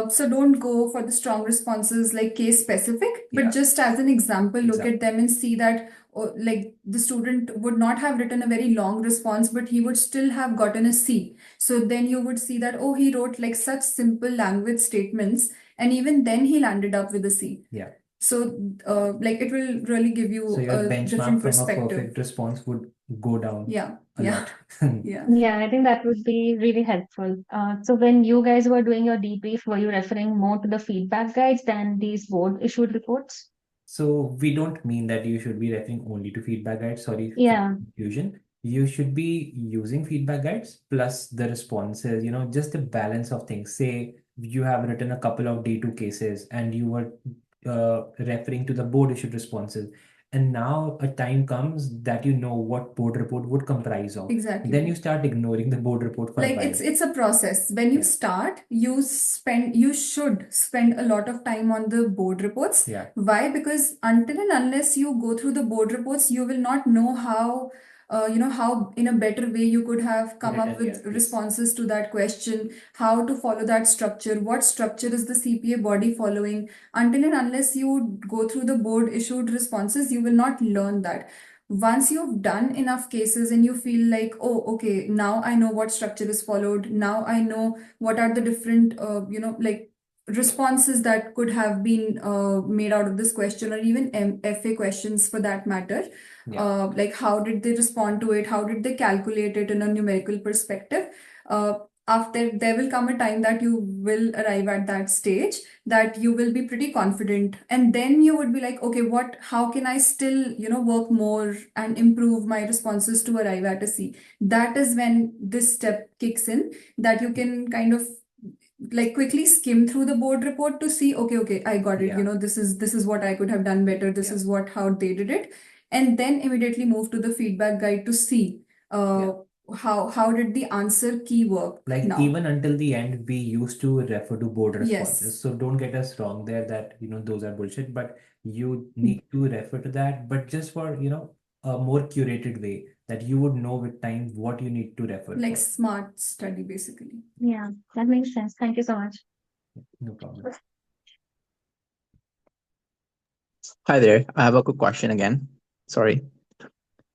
So don't go for the strong responses like case specific, but Yeah. just as an example, look Example. at them and see that like the student would not have written a very long response, but he would still have gotten a C. So then you would see that, oh, he wrote like such simple language statements, and even then he landed up with a C. Yeah. So like it will really give So you your a benchmark different from a perspective. perfect response would go down Yeah, a yeah, lot. yeah. Yeah, I think that would be really helpful. So when you guys were doing your debrief, were you referring more to the feedback guides than these board issued reports? So we don't mean that you should be referring only to feedback guides. Sorry for Yeah. confusion. You should be using feedback guides plus the responses, just the balance of things. Say you have written a couple of day two cases and you were referring to the board issued responses. And now a time comes that you know what board report would comprise of. Exactly. Then you start ignoring the board report for a Like while. it's a process. When you Yeah. start, you should spend a lot of time on the board reports. Yeah. Why? Because until and unless you go through the board reports, you will not know how how in a better way you could have come up Written, with yes. responses to that question, how to follow that structure, what structure is the CPA body following. Until and unless you go through the board issued responses, you will not learn that. Once you've done enough cases and you feel like, oh, okay, now I know what structure is followed, now I know what are the different like responses that could have been made out of this question, or even FA questions for that matter. Yeah. Like how did they respond to it, how did they calculate it in a numerical perspective. After, there will come a time that you will arrive at that stage that you will be pretty confident, and then you would be like, okay, how can I still work more and improve my responses to arrive at a C. That is when this step kicks in, that you can kind of like quickly skim through the board report to see, okay, I got it. Yeah. This is what I could have done better, this Yeah. is what how they did it, and then immediately move to the feedback guide to see how did the answer key work Like now. even until the end, we used to refer to board responses. Yes. So don't get us wrong there that, those are bullshit, but you need to refer to that, but just for, a more curated way that you would know with time what you need to refer Like for. smart study, basically. Yeah, that makes sense. Thank you so much. No problem. Hi there. I have a quick question again. Sorry.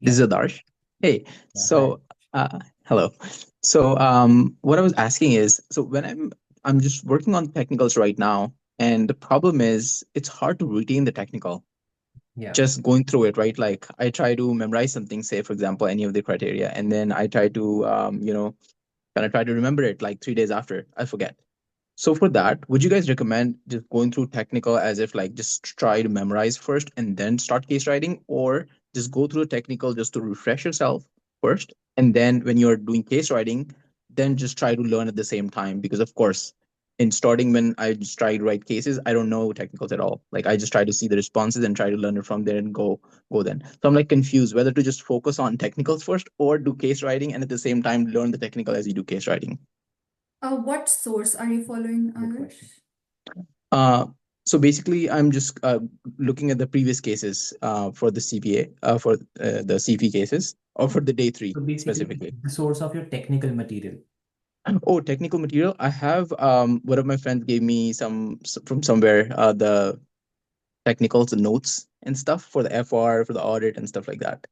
This is Adarsh. Hey, Yeah, so hello. So what I was asking is, so when I'm just working on technicals right now, and the problem is it's hard to retain the technical. Yeah. Just going through it, right? Like I try to memorize something, say for example, any of the criteria, and then I try to kind of try to remember it like 3 days after, I forget. So for that, would you guys recommend just going through technical as if like just try to memorize first and then start case writing, or just go through technical just to refresh yourself first, and then when you're doing case writing, then just try to learn at the same time? Because of course, in starting when I just try to write cases, I don't know technicals at all. Like I just try to see the responses and try to learn it from there and go then. So I'm like confused whether to just focus on technicals first or do case writing and at the same time learn the technical as you do case writing. What source are you following, Good Adarsh? question. So basically, I'm just looking at the previous cases for the CPA, for the CFE cases, or for the day three So basically, specifically. the source of your technical material. Oh, technical material. I have one of my friends gave me from somewhere the technicals, the notes and stuff for the FR, for the audit and stuff like that.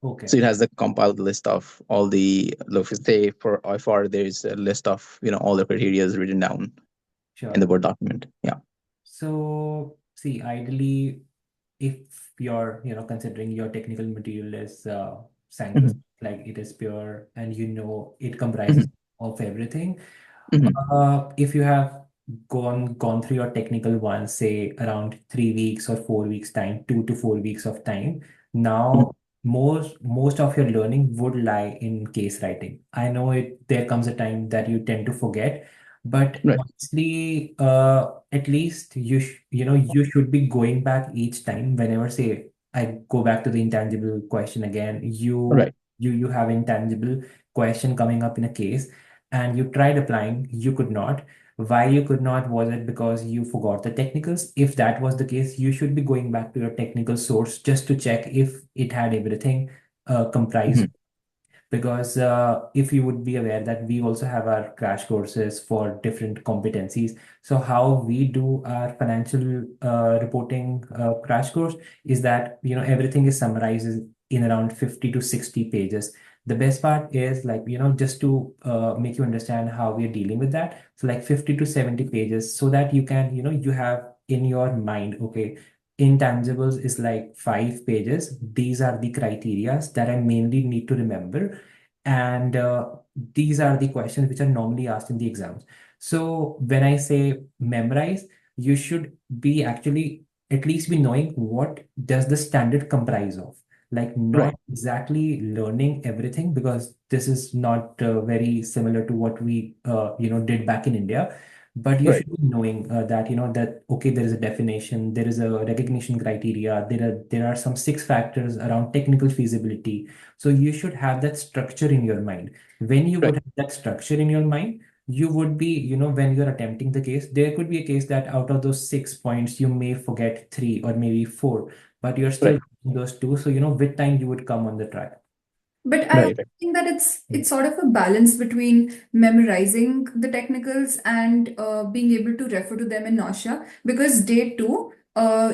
Okay. So it has the compiled list of all the, look, say for FR, there's a list of all the criteria is written down in the Sure. Word document. Yeah. So see, ideally, if you're, considering your technical material is scientific, like it is pure, and it comprises of everything. If you have gone through your technical one, say around 3 weeks or 4 weeks time, 2 to 4 weeks of time, now most of your learning would lie in case writing. I know there comes a time that you tend to forget, But Right. honestly, at least you should be going back each time whenever, say, I go back to the intangible question again. Right. You have intangible question coming up in a case, and you tried applying, you could not. Why you could not? Was it because you forgot the technicals? If that was the case, you should be going back to your technical source just to check if it had everything comprised. Mhm. Because if you would be aware that we also have our crash courses for different competencies. So how we do our financial reporting crash course is that everything is summarized in around 50 to 60 pages. The best part is, like, just to make you understand how we are dealing with that. So like 50 to 70 pages, so that you can, you have in your mind, okay, intangibles is like 5 pages. These are the criterias that I mainly need to remember, and these are the questions which are normally asked in the exams. So when I say memorize, you should be actually at least be knowing what does the standard comprise of. Like, Right. not exactly learning everything, because this is not very similar to what we did back in India. But you Right. should be knowing that that, okay, there is a definition, there is a recognition criteria, there are some 6 factors around technical feasibility. So you should have that structure in your mind. When you would Right. have that structure in your mind, you would be, when you're attempting the case, there could be a case that out of those 6 points, you may forget 3 or maybe 4, but you're still Right. doing those two. So, with time, you would come on the track. But I Right. also think that it's sort of a balance between memorizing the technicals and being able to refer to them in nausea. Because day two,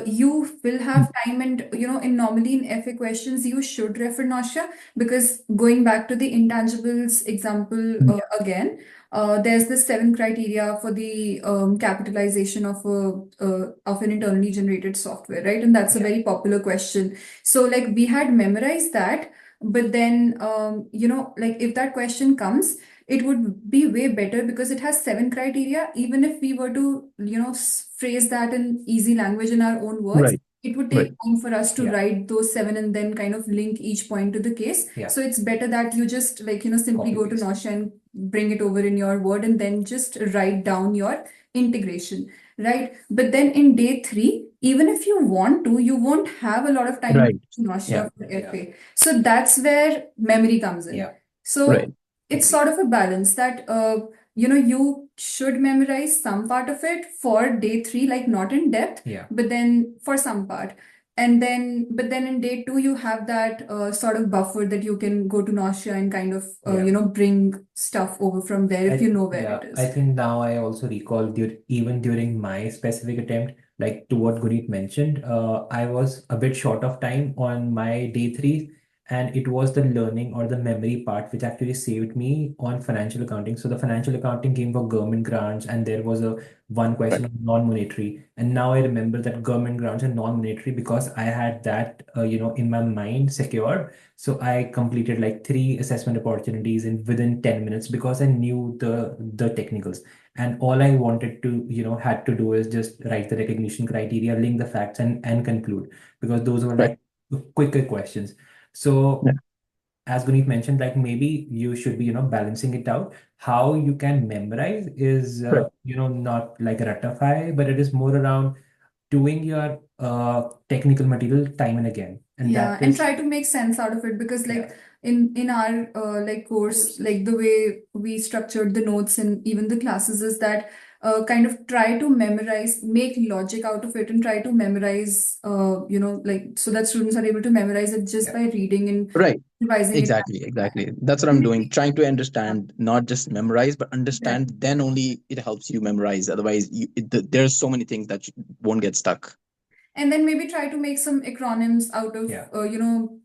you will have time, and in normally in FA questions, you should refer nausea, because going back to the intangibles example Mhm. again, there's the 7 criteria for the capitalization of an internally generated software, right? And that's a very popular question. So like we had memorized that, but then, like if that question comes, it would be way better because it has 7 criteria. Even if we were to, phrase that in easy language in our own words, Right. it would Right. take time for us to Yeah. write those 7 and then kind of link each point to the case. Yeah. So it's better that you just like, simply Copy go to paste. Notion and bring it over in your word and then just write down your integration, right? But then in day three, even if you want to, you won't have a lot of time Right. to Notion Yeah. for Yeah. FA. So that's where memory comes in. Yeah. Right. So it's sort of a balance that you should memorize some part of it for day three, like not in depth, Yeah. but then for some part. And then, but then in day two, you have that sort of buffer that you can go to nausea and kind of, Yeah. bring stuff over from there if you know where Yeah, it I is. think now I also recall, even during my specific attempt, like to what Guneet mentioned, I was a bit short of time on my day three, and it was the learning or the memory part which actually saved me on financial accounting. So the financial accounting came for government grants, and there was a one Right. question of non-monetary. And now I remember that government grants are non-monetary because I had that, in my mind secured. So I completed like 3 assessment opportunities in within 10 minutes because I knew the technicals. And all I wanted to, had to do is just write the recognition criteria, link the facts, and conclude, because those were Right. like quicker questions. Yeah. So as Guneet mentioned, like maybe you should be, balancing it out. How you can memorize is, Right. not like ratify, but it is more around doing your technical material time and again. And Yeah, that and is, try to make sense out of it because yeah. like in our like course, like the way we structured the notes and even the classes is that kind of try to memorize, make logic out of it and try to memorize like so that students are able to memorize it just Yeah. by reading and Right. revising it back. Exactly. Exactly. That's what I'm And doing. maybe, Trying to yeah, understand, not just memorize, but exactly. understand. Then only it helps you memorize. Otherwise, there's so many things that you won't get stuck. And then maybe try to make some acronyms out of, Yeah.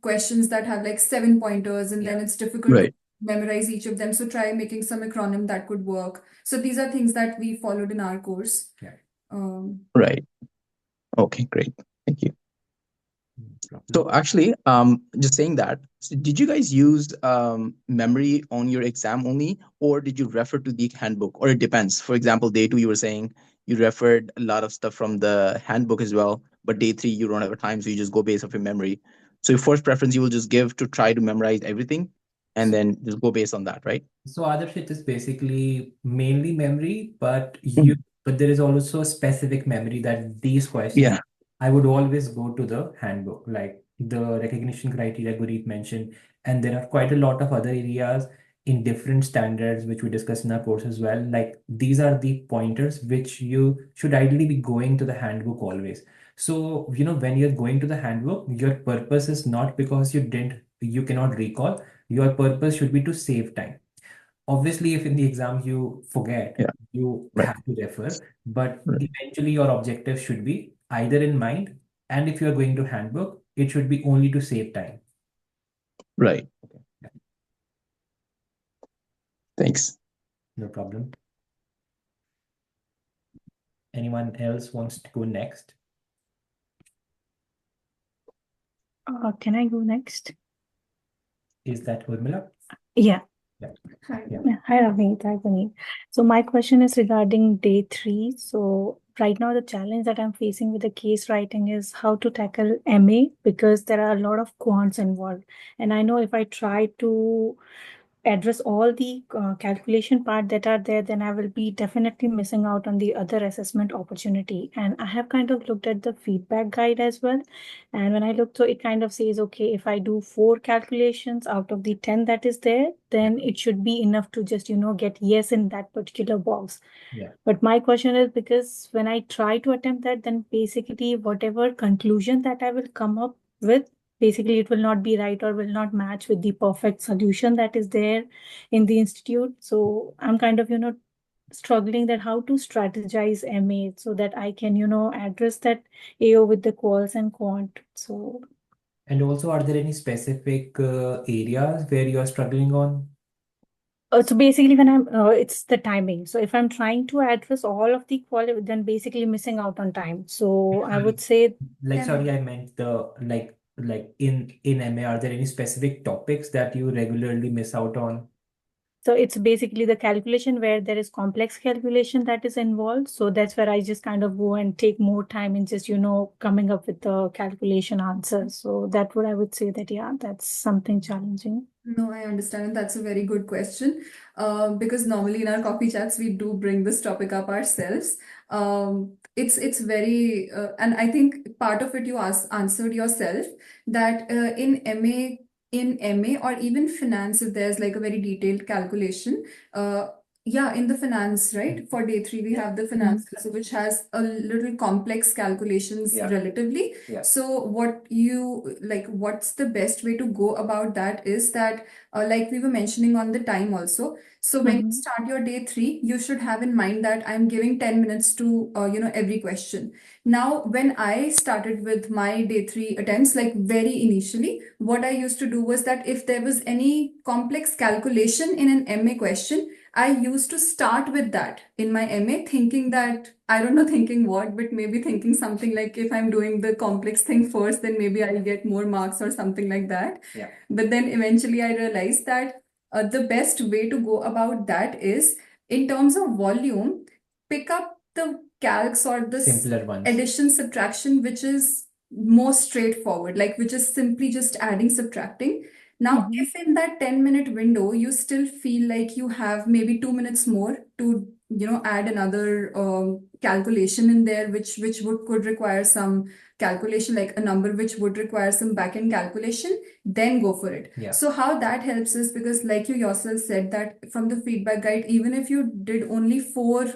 questions that have like 7 pointers, and then Yeah. it's difficult to Right. memorize each of them. So try making some acronym that could work. So these are things that we followed in our course. Yeah. Right. Okay. Great. Thank you. So actually, just saying that, so did you guys use memory on your exam only, or did you refer to the handbook? Or it depends. For example, day two, you were saying you referred a lot of stuff from the handbook as well, but day three, you don't have time, so you just go based off your memory. So your first preference you will just give to try to memorize everything? and then just go based on that, right? So Adarsh, it is basically mainly memory, but Mhm. there is also a specific memory that these questions, Yeah, I would always go to the handbook, like the recognition criteria Gurreet mentioned, and there are quite a lot of other areas in different standards which we discuss in our course as well. Like these are the pointers which you should ideally be going to the handbook always. So, when you're going to the handbook, your purpose is not because you cannot recall. Your purpose should be to save time. Obviously, if in the exam you forget, yeah, you right, have to refer, but right, eventually your objective should be either in mind, and if you are going to handbook, it should be only to save time. right. Yeah, Thanks. no problem. Anyone else wants to go next? Can I go next? Is that Urmila? Yeah. Yeah. Hi. Yeah. Yeah. Hi, Ravneet. Hi, Puneet. So my question is regarding day 3. So right now, the challenge that I'm facing with the case writing is how to tackle MA because there are a lot of quants involved. And I know if I try to address all the calculation part that are there, then I will be definitely missing out on the other assessment opportunity. And I have kind of looked at the feedback guide as well. And when I look, so it kind of says, okay, if I do 4 calculations out of the 10 that is there, then it should be enough to just, get yes in that particular box. Yeah. But my question is because when I try to attempt that, then basically whatever conclusion that I will come up with, basically it will not be right or will not match with the perfect solution that is there in the institute. So I'm kind of, struggling that how to strategize MA so that I can, address that AO with the quals and quant. So And also, are there any specific areas where you are struggling on? so basically when it's the timing. So if I'm trying to address all of the quality, then basically missing out on time. So I would say, Sorry, I meant the like in MA, are there any specific topics that you regularly miss out on? so it's basically the calculation where there is complex calculation that is involved. So that's where I just kind of go and take more time in just, coming up with the calculation answer. So that what I would say that, yeah, that's something challenging. No, I understand. And that's a very good question. Because normally in our coffee chats, we do bring this topic up ourselves. It's very, and I think part of it you answered yourself that in MA or even finance, if there's like a very detailed calculation, yeah, in the finance, right? For day 3, we have the finance, so which has a little complex calculations Yeah. relatively. Yeah. So what's the best way to go about that is that, like we were mentioning on the time also. So when you start your day 3, you should have in mind that I'm giving 10 minutes to, every question. Now, when I started with my day 3 attempts, like very initially, what I used to do was that if there was any complex calculation in an MA question, I used to start with that in my MA, thinking that, I don't know, thinking what, but maybe thinking something like if I'm doing the complex thing first, then maybe I'll get more marks or something like that. Yeah. But then eventually I realized that the best way to go about that is in terms of volume, pick up the calcs or the Simpler ones. addition, subtraction, which is more straightforward, like which is simply just adding, subtracting. Now, if in that 10-minute window you still feel like you have maybe 2 minutes more to, add another calculation in there, which could require some calculation, like a number which would require some back-end calculation, then go for it. Yeah. So how that helps is because, like you yourself said, that from the feedback guide, even if you did only 4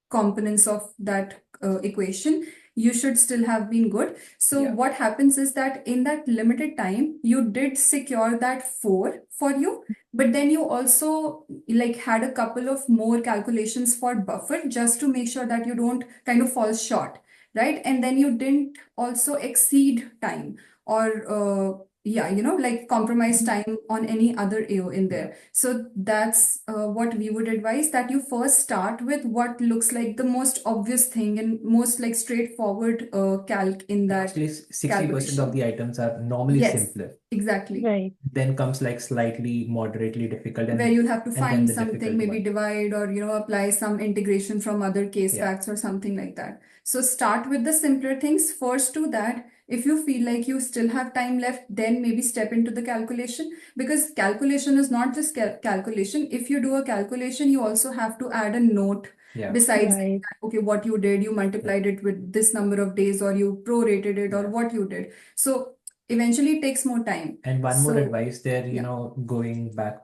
components of that equation, you should still have been good. So Yeah. what happens is that in that limited time, you did secure that 4 for you, but then you also like had a couple of more calculations for buffer just to make sure that you don't kind of fall short, right? And then you didn't also exceed time or yeah, like compromise time on any other AO in there. So that's what we would advise, that you first start with what looks like the most obvious thing and most like straightforward calc in that Actually, 60% of calculation. the items are normally Yes. simpler. Exactly. Right. Then comes like slightly moderately difficult, Where you'll have to and then find the something, difficult maybe one. divide or apply some integration from other case Yeah. facts or something like that. So start with the simpler things. First do that. If you feel like you still have time left, then maybe step into the calculation, because calculation is not just calculation. If you do a calculation, you also have to add a note Yeah. besides Right. that, okay, what you did, you multiplied it with this number of days, or you prorated it, or Yeah. what you did. So eventually it takes more time. And one more So advice there, yeah. going back,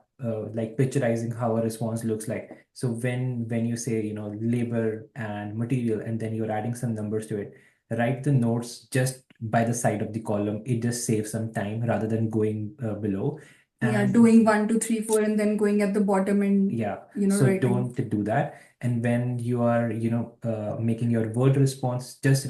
like picturizing how a response looks like. So when you say, labor and material, and then you're adding some numbers to it, write the notes just by the side of the column. It just saves some time rather than going below. Yeah, And doing 1, 2, 3, 4, and then going at the bottom and yeah, so writing. don't do that. And when you are, making your word response, just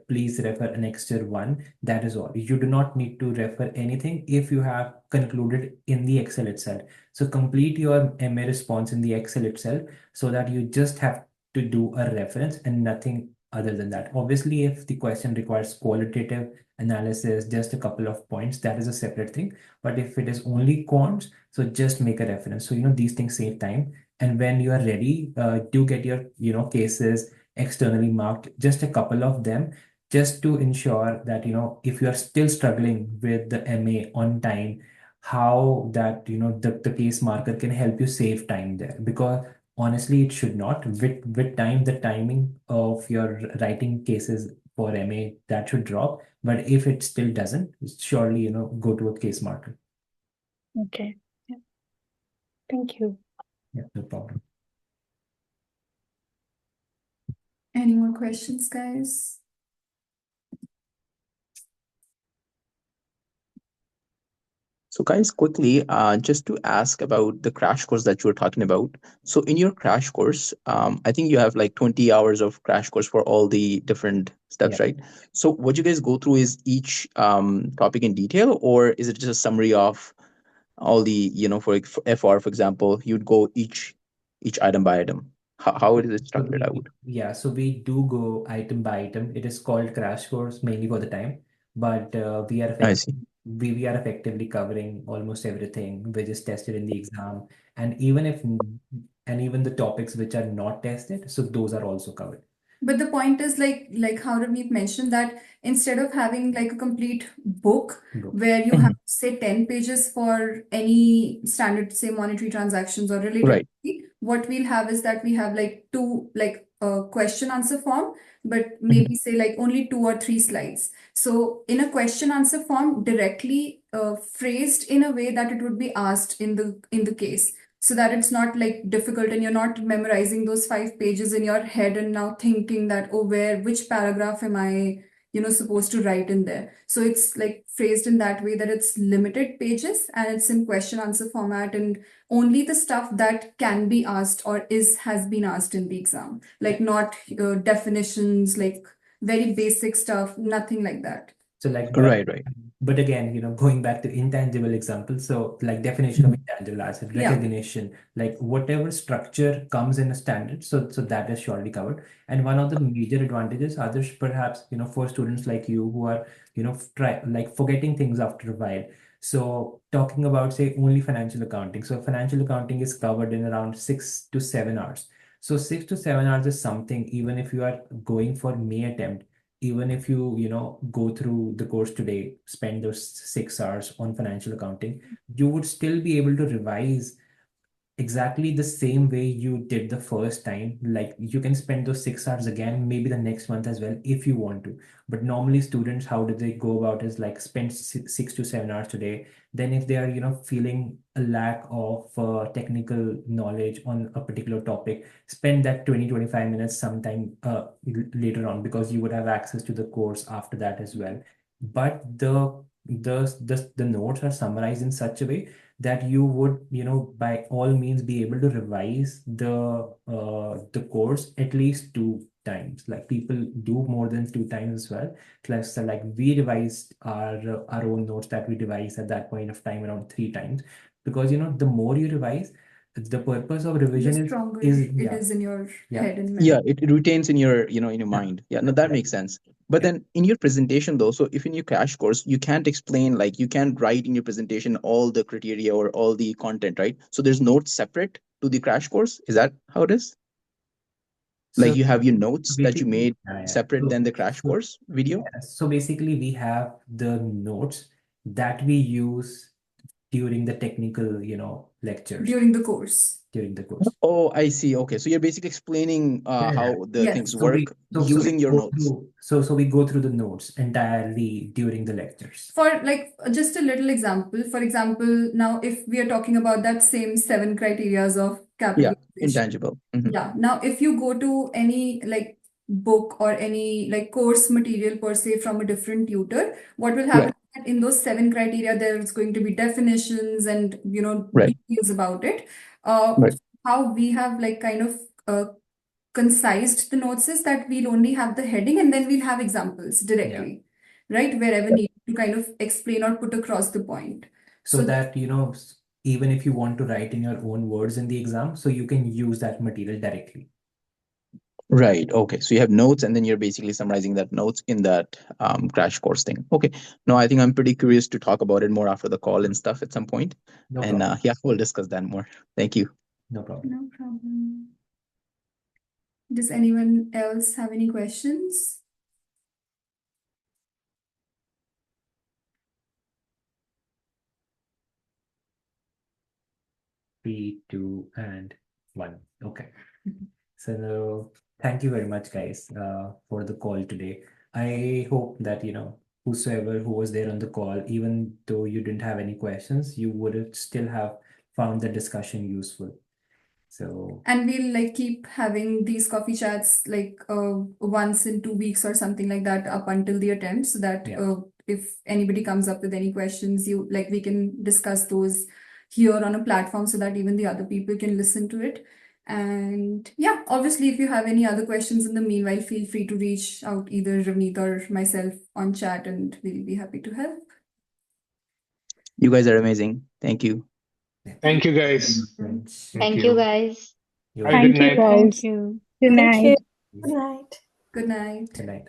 please refer an extra one. That is all. You do not need to refer anything if you have concluded in the Excel itself. So complete your MA response in the Excel itself, so that you just have to do a reference and nothing other than that. Obviously, if the question requires qualitative analysis, just a couple of points, that is a separate thing. But if it is only quants, so just make a reference. So, these things save time. And when you are ready, do get your, cases externally marked, just a couple of them, just to ensure that, if you are still struggling with the MA on time, how that, the case marker can help you save time there. Because honestly, it should not. With time, the timing of your writing cases for MA, that should drop. But if it still doesn't, surely, go to a case marker. Okay. Yeah. Thank you. Yeah, no problem. Any more questions, guys? So, guys, quickly, just to ask about the crash course that you were talking about. So, in your crash course, I think you have like 20 hours of crash course for all the different steps, Yeah. right? So, what you guys go through is each topic in detail, or is it just a summary of all the, for FR, for example, you'd go each item by item? How is it So structured out? so we do go item by item. It is called crash course mainly for the time, but I see. we are effectively covering almost everything which is tested in the exam, and even the topics which are not tested, so those are also covered. But the point is, like how Ramit mentioned, that instead of having like a complete book where you have say 10 pages for any standard, say, monetary transactions or related, Right. what we'll have is that we have like two, like a question answer form, but maybe say like only 2 or 3 slides. So in a question answer form, directly phrased in a way that it would be asked in the case, so that it's not like difficult and you're not memorizing those 5 pages in your head and now thinking that, oh, which paragraph am I supposed to write in there. So it's like phrased in that way that it's limited pages and it's in question answer format, and only the stuff that can be asked or has been asked in the exam, like not definitions, like very basic stuff, nothing like that. So like, Right. but again, going back to intangible examples, so like definition of intangible asset, Yeah. recognition, like whatever structure comes in a standard, so that is surely covered. And one of the major advantages, others perhaps, for students like you who are, try like forgetting things after a while. So talking about, say, only financial accounting. So financial accounting is covered in around 6 to 7 hours. So 6 to 7 hours is something, even if you are going for May attempt, even if you go through the course today, spend those 6 hours on financial accounting, you would still be able to revise exactly the same way you did the first time. Like you can spend those 6 hours again, maybe the next month as well, if you want to. But normally students, how do they go about is like spend 6 to 7 hours today. Then if they are, feeling a lack of technical knowledge on a particular topic, spend that 20 to 25 minutes sometime later on, because you would have access to the course after that as well. But the notes are summarized in such a way that you would, by all means be able to revise the course at least 2 times. Like people do more than 2 times as well. So like we revised our own notes that we revised at that point of time around 3 times, because the more you revise, the purpose of The revision stronger is it is in your yeah. head and Yeah, memory. it retains in your mind. Yeah, no, that makes sense. But then in your presentation though, so if in your crash course, you can't explain, like you can't write in your presentation all the criteria or all the content, right? So there's notes separate to the crash course. Is that how it is? Like So you have your notes that you basically, made yeah, yeah. separate than the crash So, course video? yeah. So basically, we have the notes that we use during the technical, lectures During the course. during the course. Oh, I see. Okay. So you're basically explaining Yeah. how the things Yes. So we work so we using your go notes. we go through the notes entirely during the lectures. For like just a little example, for example, now if we are talking about that same 7 criterias of Yeah, categorization, intangible. Mhm. yeah. Now, if you go to any like book or any like course material per se from a different tutor, what will happen Right, is that in those 7 criteria, there's going to be definitions and right, details about it. right, How we have like kind of concised the notes is that we'll only have the heading and then we'll have examples Yeah. directly, right? Wherever needed to kind of explain or put across the point. So that, even if you want to write in your own words in the exam, so you can use that material directly. right. Okay. So you have notes and then you're basically summarizing that notes in that crash course thing. Okay. No, I think I'm pretty curious to talk about it more after the call and stuff at some point. No And problem. yeah, we'll discuss that more. Thank you. No problem. No problem. Does anyone else have any questions? 3, 2, and 1. Okay. So thank you very much, guys, for the call today. I hope that, whosoever who was there on the call, even though you didn't have any questions, you would have still have found the discussion useful. So And we'll like keep having these coffee chats like once in 2 weeks or something like that up until the attempt, so that yeah, if anybody comes up with any questions, we can discuss those here on a platform so that even the other people can listen to it. And yeah, obviously, if you have any other questions in the meanwhile, feel free to reach out either Ravneet or myself on chat, and we'll be happy to help. You guys are amazing. Thank you. Thank you, guys. friends. Thank you, guys. You're Have a welcome. good Thank you, night. guys. Thank you. Good Thank you. night. Good night. Good night. Good night.